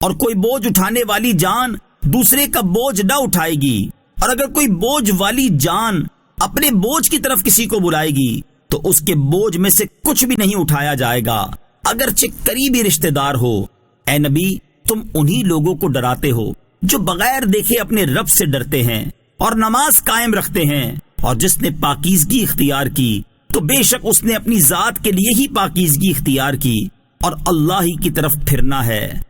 اور کوئی بوجھ اٹھانے والی جان دوسرے کا بوجھ نہ اٹھائے گی، اور اگر کوئی بوجھ والی جان اپنے بوجھ کی طرف کسی کو بلائے گی تو اس کے بوجھ میں سے کچھ بھی نہیں اٹھایا جائے گا، اگرچہ قریبی رشتہ دار ہو. اے نبی، تم انہی لوگوں کو ڈراتے ہو جو بغیر دیکھے اپنے رب سے ڈرتے ہیں اور نماز قائم رکھتے ہیں، اور جس نے پاکیزگی اختیار کی تو بے شک اس نے اپنی ذات کے لیے ہی پاکیزگی اختیار کی، اور اللہ ہی کی طرف پھرنا ہے.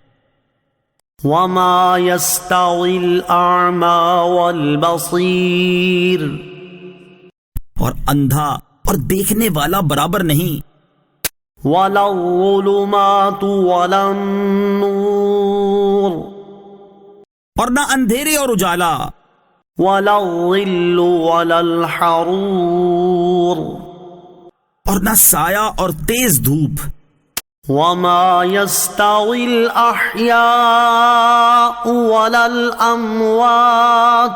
وما يستوي الأعمى والبصير. اور اندھا اور دیکھنے والا برابر نہیں. ولا الظلمات ولا النور. اور نہ اندھیرے اور اجالا. ولا الظل ولا الحرور. اور نہ سایہ اور تیز دھوپ. وما يستوي الأحياء ولا الأموات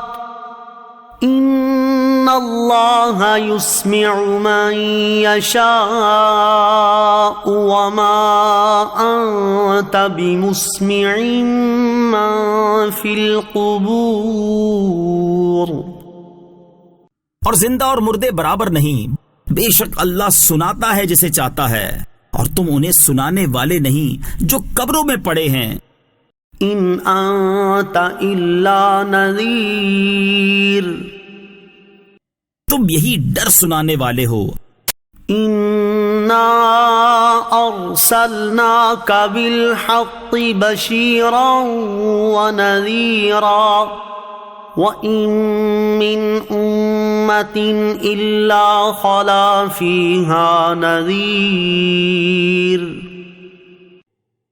إن الله يسمع من يشاء وما أنت بمسمع من في القبور. اور زندہ اور مردے برابر نہیں، بے شک اللہ سناتا ہے جسے چاہتا ہے، اور تم انہیں سنانے والے نہیں جو قبروں میں پڑے ہیں. ان انت الا نذیر. تم یہی ڈر سنانے والے ہو. انا ارسلناک بالحق بشیرا ونذیرا وَإِن مِّنْ أُمَّةٍ إِلَّا خَلَا فِيهَا نَذِيرٌ.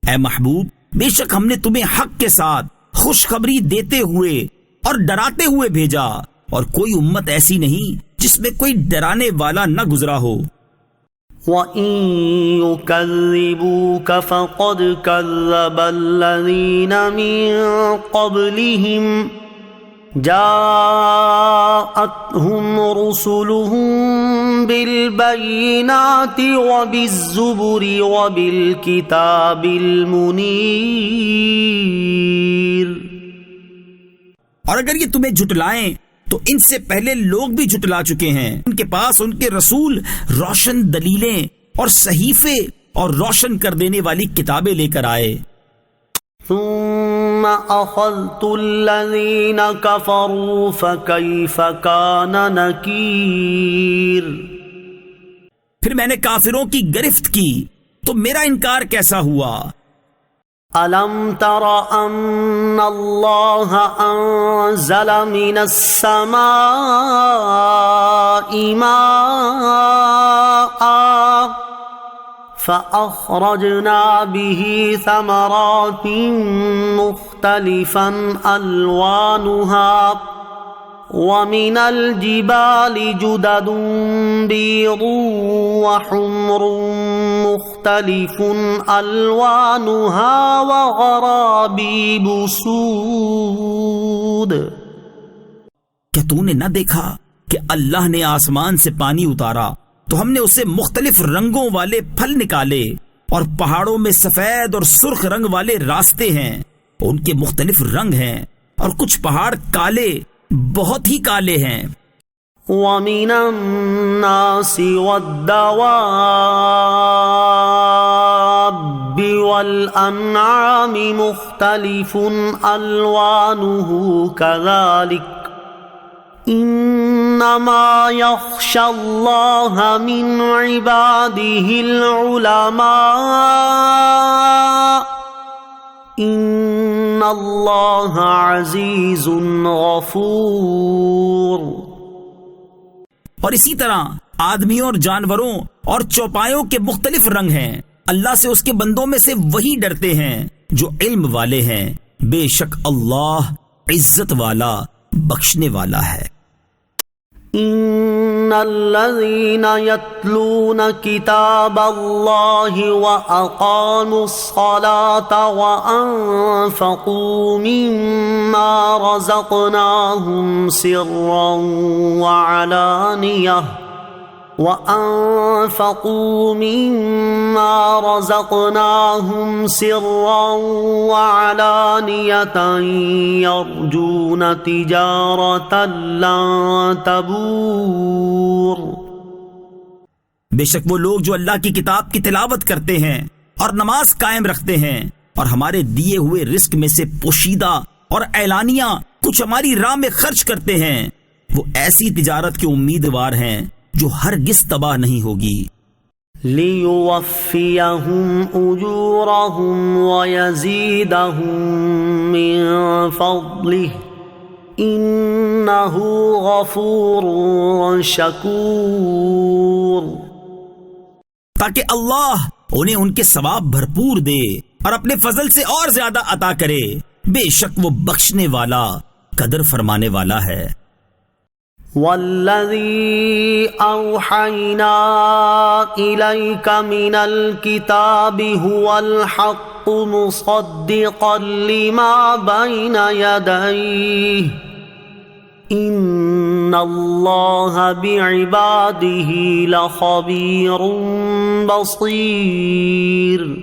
اے محبوب، بے شک ہم نے تمہیں حق کے ساتھ خوشخبری دیتے ہوئے اور ڈراتے ہوئے بھیجا، اور کوئی امت ایسی نہیں جس میں کوئی ڈرانے والا نہ گزرا ہو. وَإِن يُكَذِّبُوكَ فَقَدْ كَذَّبَ الَّذِينَ مِن قَبْلِهِمْ جاءتهم رسلهم بالبينات وبالزبر وبالكتاب المنير. اور اگر یہ تمہیں جھٹلائیں تو ان سے پہلے لوگ بھی جھٹلا چکے ہیں، ان کے پاس ان کے رسول روشن دلیلیں اور صحیفے اور روشن کر دینے والی کتابیں لے کر آئے. ثم اخذت الذين كفروا فكيف كان نكير. پھر میں نے کافروں کی گرفت کی تو میرا انکار کیسا ہوا. أَلَمْ تَرَ أَنَّ اللَّهَ أَنزَلَ مِنَ السَّمَاءِ مَاءً فَأَخْرَجْنَا بِهِ ثَمَرَاتٍ مُخْتَلِفًا أَلْوَانُهَا وَمِنَ الْجِبَالِ جُدَدٌ بِيضٌ وَحُمْرٌ مُخْتَلِفٌ أَلْوَانُهَا وَغَرَابِيبُ سُودٌ. کیا تو نے نہ دیکھا کہ اللہ نے آسمان سے پانی اتارا تو ہم نے اسے مختلف رنگوں والے پھل نکالے، اور پہاڑوں میں سفید اور سرخ رنگ والے راستے ہیں، ان کے مختلف رنگ ہیں، اور کچھ پہاڑ کالے، بہت ہی کالے ہیں۔ وَمِنَ النَّاسِ وَالدَّوَابِّ وَالْأَنْعَامِ مُخْتَلِفٌ أَلْوَانُهُ كَذَلِكَ إِنَّمَا يَخْشَى اللَّهَ مِنْ عِبَادِهِ الْعُلَمَاءُ إِنَّ اللَّهَ عَزِيزٌ غَفُورٌ۔ اور اسی طرح آدمیوں اور جانوروں اور چوپایوں کے مختلف رنگ ہیں۔ اللہ سے اس کے بندوں میں سے وہی ڈرتے ہیں جو علم والے ہیں، بے شک اللہ عزت والا، بخشنے والا ہے۔ ان الذين يتلون كتاب الله واقاموا الصلاة وانفقوا مما رزقناهم سرا وعلانية يرجون تجارة لن تبور۔ بے شک وہ لوگ جو اللہ کی کتاب کی تلاوت کرتے ہیں اور نماز قائم رکھتے ہیں اور ہمارے دیے ہوئے رزق میں سے پوشیدہ اور اعلانیہ کچھ ہماری راہ میں خرچ کرتے ہیں، وہ ایسی تجارت کے امیدوار ہیں جو ہرگز تباہ نہیں ہوگی۔ لِيُوَفِّيَهُمْ أُجُورَهُمْ وَيَزِيدَهُمْ مِنْ فَضْلِهِ إِنَّهُ غَفُورٌ شَكُورٌ، تاکہ اللہ انہیں ان کے ثواب بھرپور دے اور اپنے فضل سے اور زیادہ عطا کرے، بے شک وہ بخشنے والا، قدر فرمانے والا ہے۔ وَالَّذِي أَوْحَيْنَا إِلَيْكَ مِنَ الْكِتَابِ هُوَ الْحَقُّ مُصَدِّقًا لِمَا بَيْنَ يَدَيْهِ إِنَّ اللَّهَ بِعِبَادِهِ لَخَبِيرٌ بَصِيرٌ۔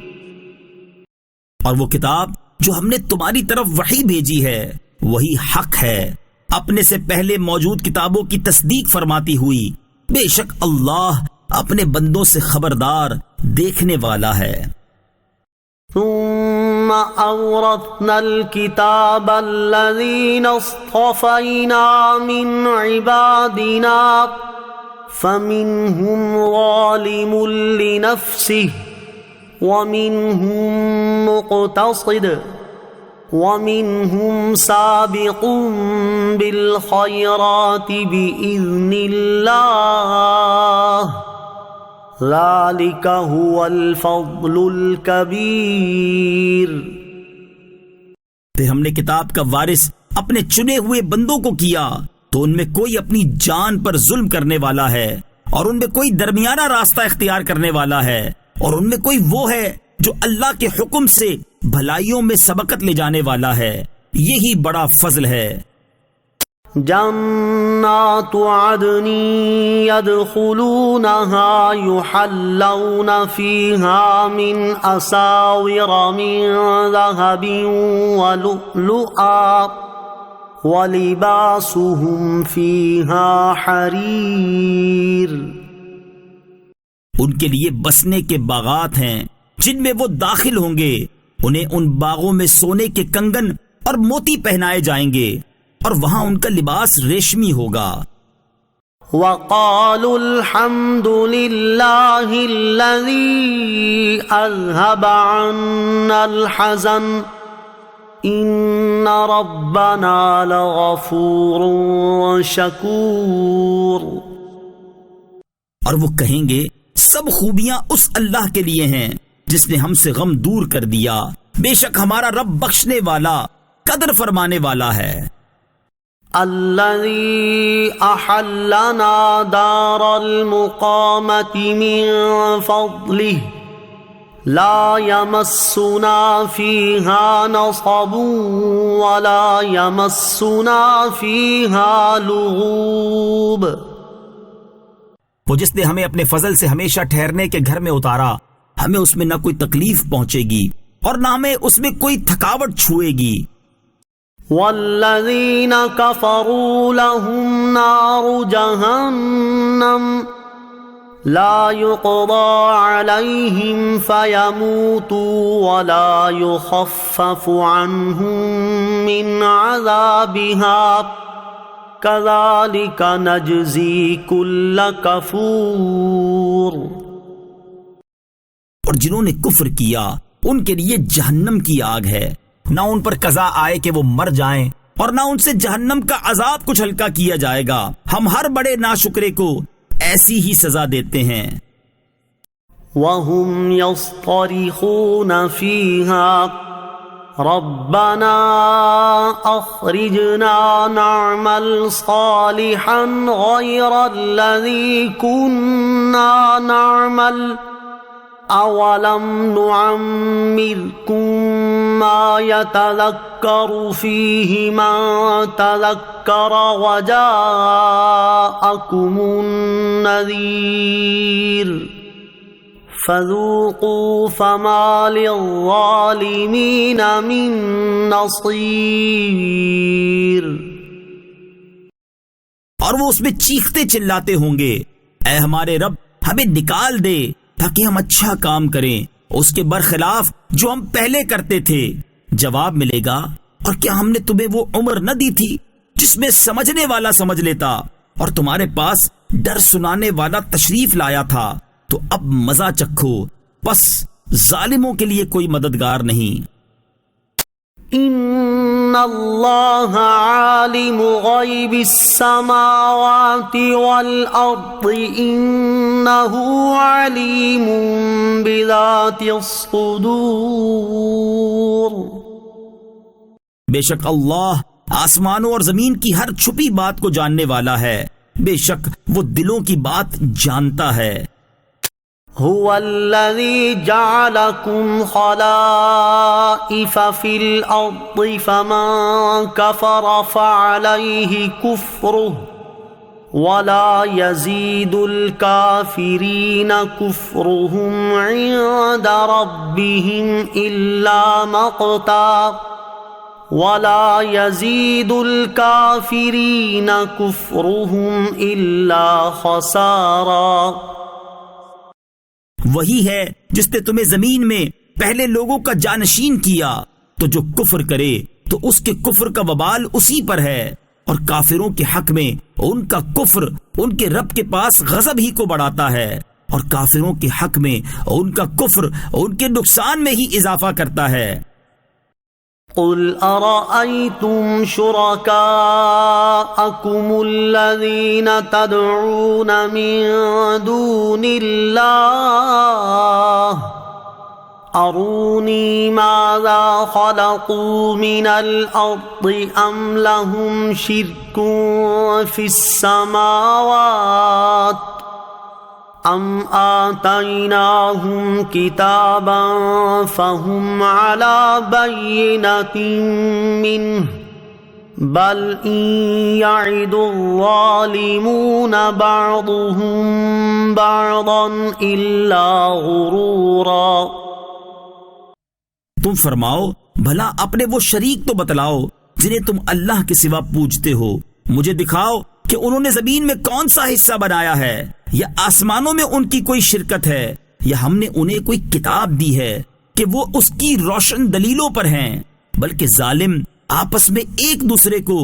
اور وہ کتاب جو ہم نے تمہاری طرف وحی بھیجی ہے وہی حق ہے، اپنے سے پہلے موجود کتابوں کی تصدیق فرماتی ہوئی، بے شک اللہ اپنے بندوں سے خبردار، دیکھنے والا ہے۔ ثم أورثنا الكتاب الذين اصطفينا من عبادنا فمنهم ظالم لنفسه ومنهم مقتصد ومنهم سابق بالخيرات بإذن الله ذلك هو الفضل الكبير۔ پھر ہم نے کتاب کا وارث اپنے چنے ہوئے بندوں کو کیا تو ان میں کوئی اپنی جان پر ظلم کرنے والا ہے اور ان میں کوئی درمیانہ راستہ اختیار کرنے والا ہے اور ان میں کوئی وہ ہے جو اللہ کے حکم سے بھلائیوں میں سبقت لے جانے والا ہے، یہی بڑا فضل ہے۔ جنات عدن يدخلونها يحلون فيها من أساور من ذهب ولؤلؤا ولباسهم فيها حرير۔ ان کے لیے بسنے کے باغات ہیں جن میں وہ داخل ہوں گے، انہیں ان باغوں میں سونے کے کنگن اور موتی پہنائے جائیں گے اور وہاں ان کا لباس ریشمی ہوگا۔ وقالوا الحمد لله الذي أذهب عنا الحزن إن ربنا لغفور شكور۔ اور وہ کہیں گے سب خوبیاں اس اللہ کے لیے ہیں جس نے ہم سے غم دور کر دیا، بے شک ہمارا رب بخشنے والا، قدر فرمانے والا ہے۔ الذي أحلنا دار المقامة من فضله لا يمسنا فيها نصب ولا يمسنا فيها لغوب۔ وہ جس نے ہمیں اپنے فضل سے ہمیشہ ٹھہرنے کے گھر میں اتارا، ہمیں اس میں نہ کوئی تکلیف پہنچے گی اور نہ ہمیں اس میں کوئی تھکاوٹ چھوئے گی۔ والذین کفروا لهم نار جہنم لا يقضى عليهم فيموتوا ولا يخفف عنهم من عذابها كذلك نجزي كل كفور۔ اور جنہوں نے کفر کیا ان کے لیے جہنم کی آگ ہے، نہ ان پر قضا آئے کہ وہ مر جائیں اور نہ ان سے جہنم کا عذاب کچھ ہلکا کیا جائے گا، ہم ہر بڑے ناشکرے کو ایسی ہی سزا دیتے ہیں۔ وَهُمْ يَصْطَرِخُونَ فِيهَا رَبَّنَا أَخْرِجْنَا نَعْمَلْ صَالِحًا غَيْرَ الَّذِي كُنَّا نَعْمَلْ أَوَلَمْ نُعَمِّرْكُمْ مَا يَتَذَكَّرُ فِيهِ مَن تَذَكَّرَ وَجَاءَكُمُ النَّذِيرُ فَذُوقُوا فَمَا لِلظَّالِمِينَ مِن نَصِيرٍ۔ اور وہ اس میں چیختے چلاتے ہوں گے، اے ہمارے رب ہمیں نکال دے تاکہ ہم اچھا کام کریں اس کے برخلاف جو ہم پہلے کرتے تھے۔ جواب ملے گا، اور کیا ہم نے تمہیں وہ عمر نہ دی تھی جس میں سمجھنے والا سمجھ لیتا اور تمہارے پاس ڈر سنانے والا تشریف لایا تھا؟ تو اب مزہ چکھو، بس ظالموں کے لیے کوئی مددگار نہیں۔ ان اللہ عالم غیب السماوات والارض انہ علیم بذات الصدور۔ بے شک اللہ آسمانوں اور زمین کی ہر چھپی بات کو جاننے والا ہے، بے شک وہ دلوں کی بات جانتا ہے۔ هو الذي جعلكم خلائف في الأرض فمن كفر فعليه كفره ولا يزيد الكافرين كفرهم عند ربهم إلا مقتا ولا يزيد الكافرين كفرهم إلا خسارا۔ وہی ہے جس نے تمہیں زمین میں پہلے لوگوں کا جانشین کیا، تو جو کفر کرے تو اس کے کفر کا وبال اسی پر ہے، اور کافروں کے حق میں ان کا کفر ان کے رب کے پاس غضب ہی کو بڑھاتا ہے، اور کافروں کے حق میں ان کا کفر ان کے نقصان میں ہی اضافہ کرتا ہے۔ قل ارأيتم شركاءكم الذين تدعون من دون الله أروني ماذا خلقوا من الأرض أم لهم شرك في السماوات ام آتیناہم کتابا فہم علی بینۃ منہ بل ان یعد الظالمون بعضهم بعضا الا غرورا۔ تم فرماؤ بھلا اپنے وہ شریک تو بتلاؤ جنہیں تم اللہ کے سوا پوجتے ہو، مجھے دکھاؤ کہ انہوں نے زمین میں کون سا حصہ بنایا ہے، یا آسمانوں میں ان کی کوئی شرکت ہے، یا ہم نے انہیں کوئی کتاب دی ہے کہ وہ اس کی روشن دلیلوں پر ہیں، بلکہ ظالم آپس میں ایک دوسرے کو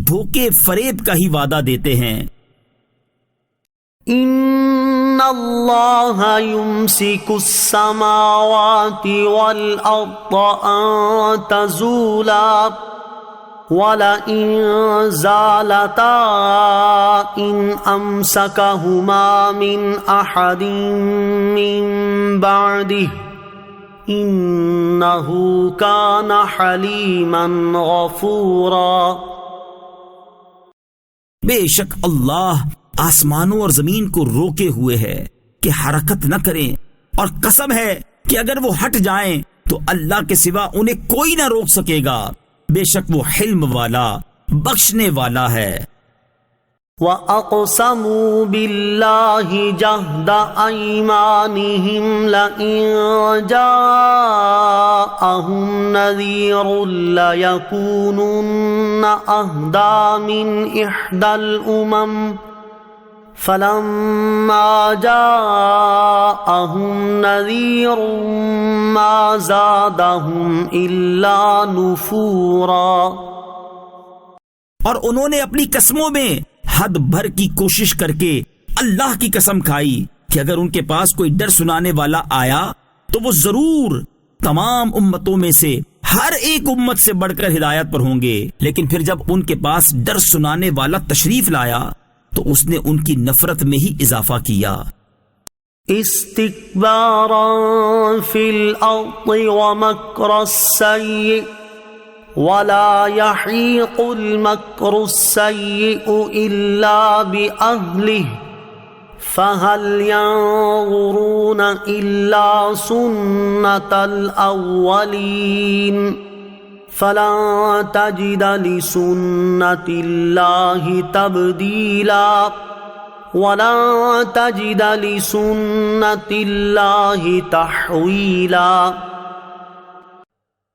دھوکے فریب کا ہی وعدہ دیتے ہیں۔ ان اللہ یمسک السماوات والارض ان تزولا وَلَئِن زَالَتَا إِنْ أَمْسَكَهُمَا مِنْ أَحَدٍ مِّن بَعْدِهِ إِنَّهُ كَانَ حَلِيمًا غَفُورًا۔ بے شک اللہ آسمانوں اور زمین کو روکے ہوئے ہے کہ حرکت نہ کریں، اور قسم ہے کہ اگر وہ ہٹ جائیں تو اللہ کے سوا انہیں کوئی نہ روک سکے گا، بے شک وہ حلم والا بخشنے والا ہے۔ وَأَقْسَمُوا بِاللَّهِ جَهْدَ أَيْمَانِهِمْ لَئِن جَاءَهُمْ نَذِيرٌ لَيَكُونُنَّ أَهْدَىٰ مِنْ إِحْدَى الْأُمَمِ فَلَمَّا جَاءَهُمْ نَذِيرٌ مَا زَادَهُمْ إِلَّا نُفُورًا۔ اور انہوں نے اپنی قسموں میں حد بھر کی کوشش کر کے اللہ کی قسم کھائی کہ اگر ان کے پاس کوئی ڈر سنانے والا آیا تو وہ ضرور تمام امتوں میں سے ہر ایک امت سے بڑھ کر ہدایت پر ہوں گے، لیکن پھر جب ان کے پاس ڈر سنانے والا تشریف لایا تو اس نے ان کی نفرت میں ہی اضافہ کیا۔ استکبارا فی الارض ومکر السیئ ولا يحيق المكر السيء إلا بأهله فهل ينظرون إلا سنة الأولين فلن تجد لسنة الله تبديلا وَلَن تَجِدَ لِسُنَّةِ اللَّهِ تَحْوِيلًا۔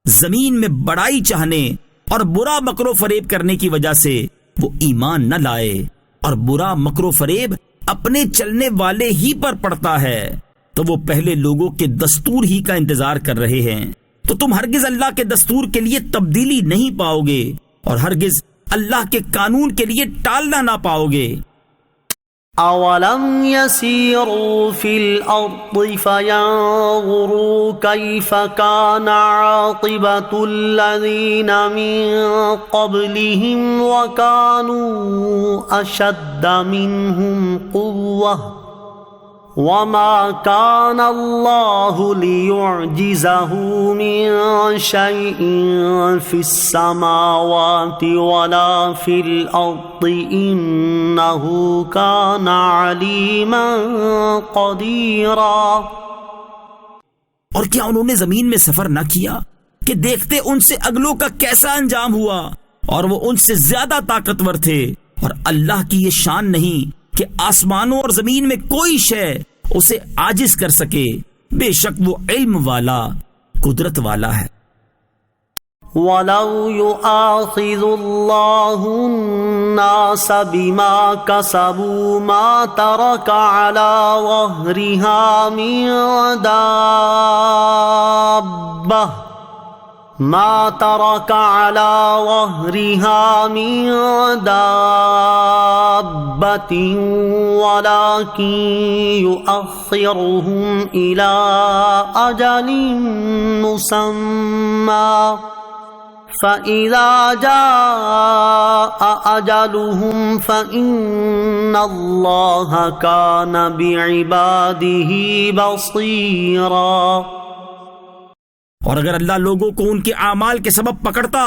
زمین میں بڑائی چاہنے اور برا مکر و فریب کرنے کی وجہ سے وہ ایمان نہ لائے، اور برا مکر و فریب اپنے چلنے والے ہی پر پڑتا ہے، تو وہ پہلے لوگوں کے دستور ہی کا انتظار کر رہے ہیں، تو تم ہرگز اللہ کے دستور کے لیے تبدیلی نہیں پاؤ گے اور ہرگز اللہ کے قانون کے لیے ٹالنا نہ پاؤ گے۔ اولم يسيروا في الارض فينظروا كيف كان عاقبة الذين من قبلهم وكانوا اشد منهم قوة وما كان الله ليعجزه من شيء في السماوات ولا في الأرض إنه كان عليما قديرا۔ اور کیا انہوں نے زمین میں سفر نہ کیا کہ دیکھتے ان سے اگلوں کا کیسا انجام ہوا، اور وہ ان سے زیادہ طاقتور تھے، اور اللہ کی یہ شان نہیں کہ آسمانوں اور زمین میں کوئی شے اسے عاجز کر سکے، بے شک وہ علم والا، قدرت والا ہے۔ وَلَوْ يُؤَاخِذُ اللَّهُ النَّاسَ بِمَا كَسَبُوا مَا تَرَكَ عَلَى ظَهْرِهَا مِن دَابَّةٍ ما ترك على ظهرها من دابة ولكن يؤخرهم إلى أجل مسمى فإذا جاء أجلهم فإن الله كان بعباده بصيرا۔ اور اگر اللہ لوگوں کو ان کے اعمال کے سبب پکڑتا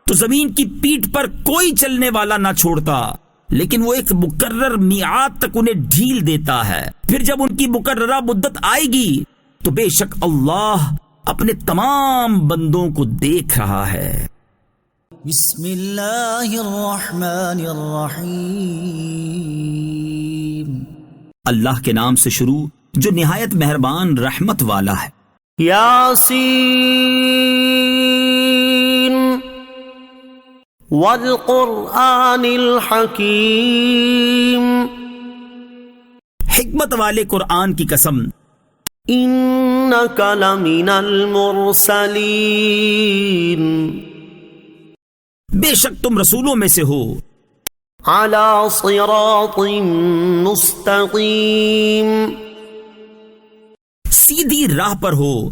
تو زمین کی پیٹھ پر کوئی چلنے والا نہ چھوڑتا، لیکن وہ ایک مقرر میعاد تک انہیں ڈھیل دیتا ہے، پھر جب ان کی مقررہ مدت آئے گی تو بے شک اللہ اپنے تمام بندوں کو دیکھ رہا ہے۔ بسم اللہ الرحمن الرحیم۔ اللہ کے نام سے شروع جو نہایت مہربان رحمت والا ہے۔ یاسین والقرآن الحکیم، حکمت والے قرآن کی قسم، انک لمن المرسلین، بے شک تم رسولوں میں سے ہو، علی صراط مستقیم، سیدھی راہ پر ہو،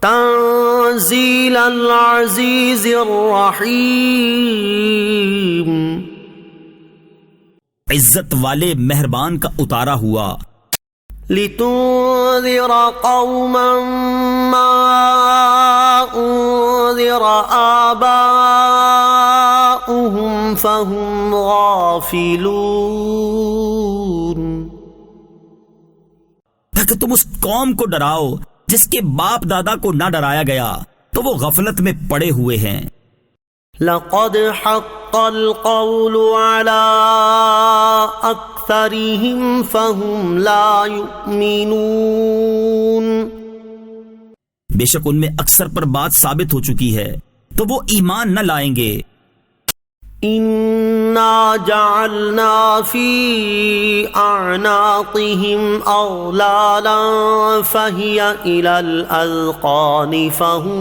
تنزیل العزیز الرحیم، عزت والے مہربان کا اتارا ہوا، لتنذر قوما ما انذر آباؤهم فهم غافلون، تاکہ تم اس قوم کو ڈراؤ جس کے باپ دادا کو نہ ڈرایا گیا تو وہ غفلت میں پڑے ہوئے ہیں۔ لقد حق حق القول على أكثرهم فهم لا يؤمنون. بے شک ان میں اکثر پر بات ثابت ہو چکی ہے تو وہ ایمان نہ لائیں گے. إنا جعلنا في أعناقهم أغلالا فهي إلى الأذقان فهم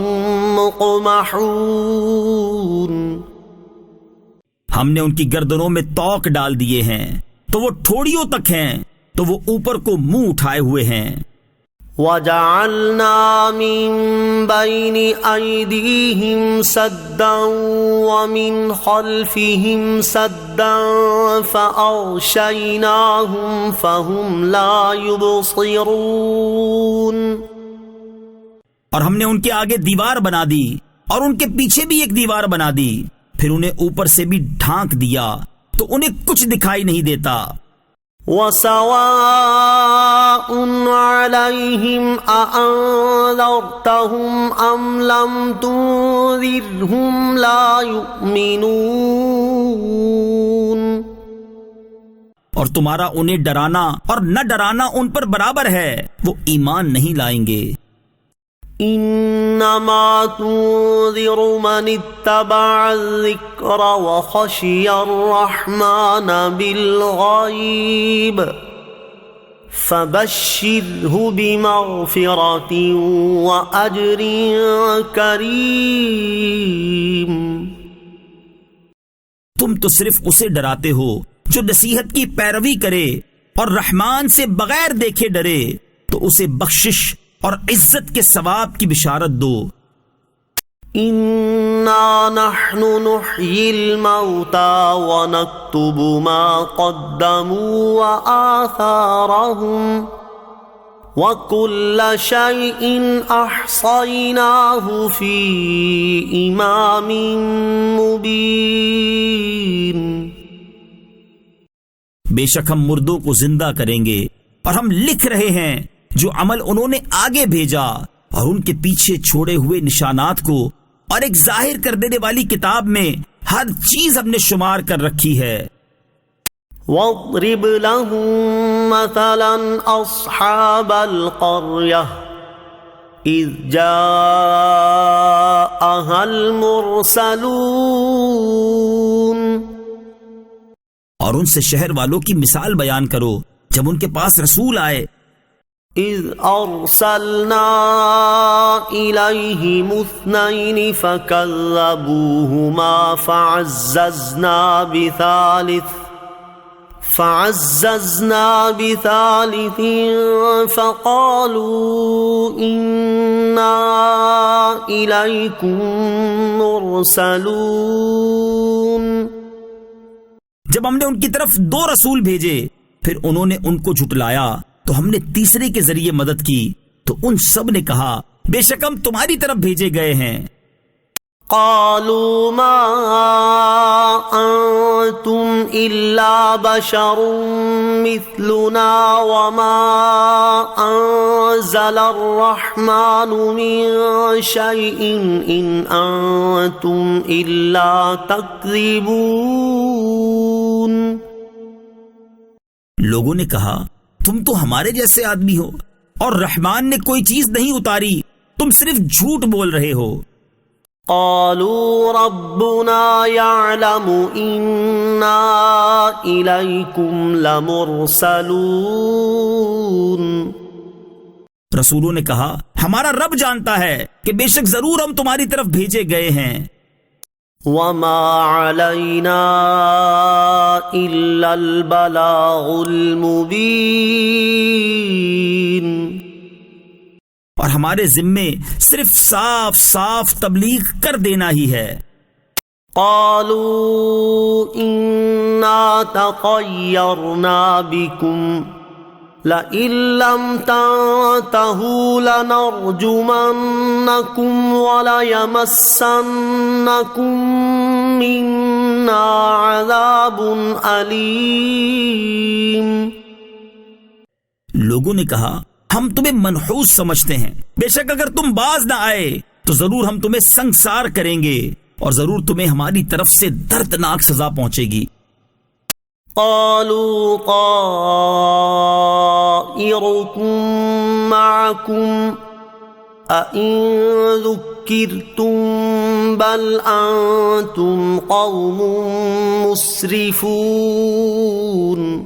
مقمحون. ہم نے ان کی گردنوں میں توق ڈال دیے ہیں تو وہ ٹھوڑیوں تک ہیں تو وہ اوپر کو منہ اٹھائے ہوئے ہیں. وَجَعَلْنَا مِن بَيْنِ أَيْدِيهِمْ سَدًّا وَمِنْ خَلْفِهِمْ سَدًّا فَأَغْشَيْنَاهُمْ فَهُمْ لَا يُبْصِرُونَ. اور ہم نے ان کے آگے دیوار بنا دی اور ان کے پیچھے بھی ایک دیوار بنا دی، پھر انہیں اوپر سے بھی ڈھانک دیا تو انہیں کچھ دکھائی نہیں دیتا. وَسَوَاءٌ عَلَيْهِمْ أَأَنذَرْتَهُمْ أَمْ لَمْ تُنذِرْهُمْ لَا يُؤْمِنُونَ. اور تمہارا انہیں ڈرانا اور نہ ڈرانا ان پر برابر ہے، وہ ایمان نہیں لائیں گے. إِنَّمَا تُنذِرُ مَنِ اتَّبَعَ الذِّكْرَ وَخَشِيَ الرَّحْمَنَ بِالْغَيْبِ فَبَشِّرْهُ بِمَغْفِرَةٍ وَأَجْرٍ كَرِيمٍ. تم تو صرف اسے ڈراتے ہو جو نصیحت کی پیروی کرے اور رحمان سے بغیر دیکھے ڈرے، تو اسے بخشش اور عزت کے ثواب کی بشارت دو. إِنَّا نَحْنُ نُحْيِي الْمَوْتَى وَنَكْتُبُ مَا قَدَّمُوا وَآثَارَهُمْ وَكُلَّ شَيْءٍ أَحْصَيْنَاهُ فِي إِمَامٍ مُبِينٍ. بے شک ہم مردوں کو زندہ کریں گے اور ہم لکھ رہے ہیں جو عمل انہوں نے آگے بھیجا، اور ان کے پیچھے چھوڑے ہوئے نشانات کو اور ایک ظاہر کر دینے والی کتاب میں ہر چیز ہم نے شمار کر رکھی ہے. وَاضْرِبْ لَهُم مَّثَلًا أَصْحَابَ الْقَرْيَةِ إِذْ جَاءَهَا الْمُرْسَلُونَ. اور ان سے شہر والوں کی مثال بیان کرو جب ان کے پاس رسول آئے. إِذْ أَرْسَلْنَا إِلَيْهِمُ اثْنَيْنِ فَكَذَّبُوهُمَا فَعَزَّزْنَا بِثَالِثٍ فَقَالُوا إِنَّا إِلَيْكُمْ مُرْسَلُونَ. جب ہم نے ان کی طرف 2 رسول بھیجے پھر انہوں نے ان کو جھٹلایا تو ہم نے تیسرے کے ذریعے مدد کی تو ان سب نے کہا بے شک ہم تمہاری طرف بھیجے گئے ہیں. قالوا ما انتم الا بشر مثلنا وما انزل الرحمن من شيء ان انتم الا تكذبون. لوگوں نے کہا تم تو ہمارے جیسے آدمی ہو اور رحمان نے کوئی چیز نہیں اتاری، تم صرف جھوٹ بول رہے ہو. قالوا ربنا يعلم إنا إليكم لمرسلون. رسولوں نے کہا ہمارا رب جانتا ہے کہ بے شک ضرور ہم تمہاری طرف بھیجے گئے ہیں. وما علينا إلا البلاغ المبين. اور ہمارے ذمے صرف صاف صاف تبلیغ کر دینا ہی ہے. قالوا إنا تطيرنا بكم لئن لم تنتهوا لنرجمنكم وليمسنكم منا عذاب أليم. لوگوں نے کہا ہم تمہیں منحوس سمجھتے ہیں، بے شک اگر تم باز نہ آئے تو ضرور ہم تمہیں سنگسار کریں گے اور ضرور تمہیں ہماری طرف سے دردناک سزا پہنچے گی۔ قالوا طائركم معكم أئن ذكرتم بل أنتم قوم مسرفون۔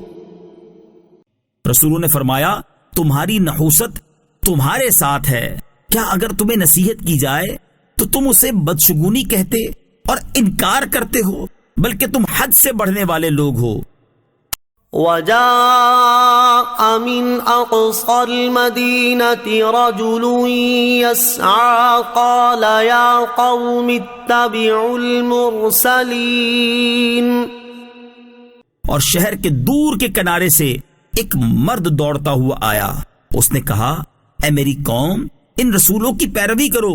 رسولوں نے فرمایا تمہاری نحوست تمہارے ساتھ ہے، کیا اگر تمہیں نصیحت کی جائے تو تم اسے بدشگونی کہتے اور انکار کرتے ہو، بلکہ تم حد سے بڑھنے والے لوگ ہو۔ وجاء من أقصى المدينة رجل يسعى قال يا قوم اتبعوا المرسلين۔ اور شہر کے دور کے کنارے سے ایک مرد دوڑتا ہوا آیا، اس نے کہا اے میری قوم ان رسولوں کی پیروی کرو۔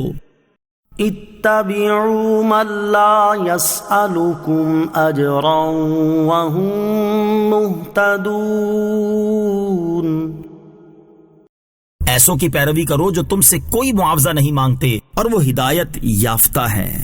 اتبعوا من لا يسألكم أجرا وهم مهتدون۔ ایسوں کی پیروی کرو جو تم سے کوئی معاوضہ نہیں مانگتے اور وہ ہدایت یافتہ ہیں۔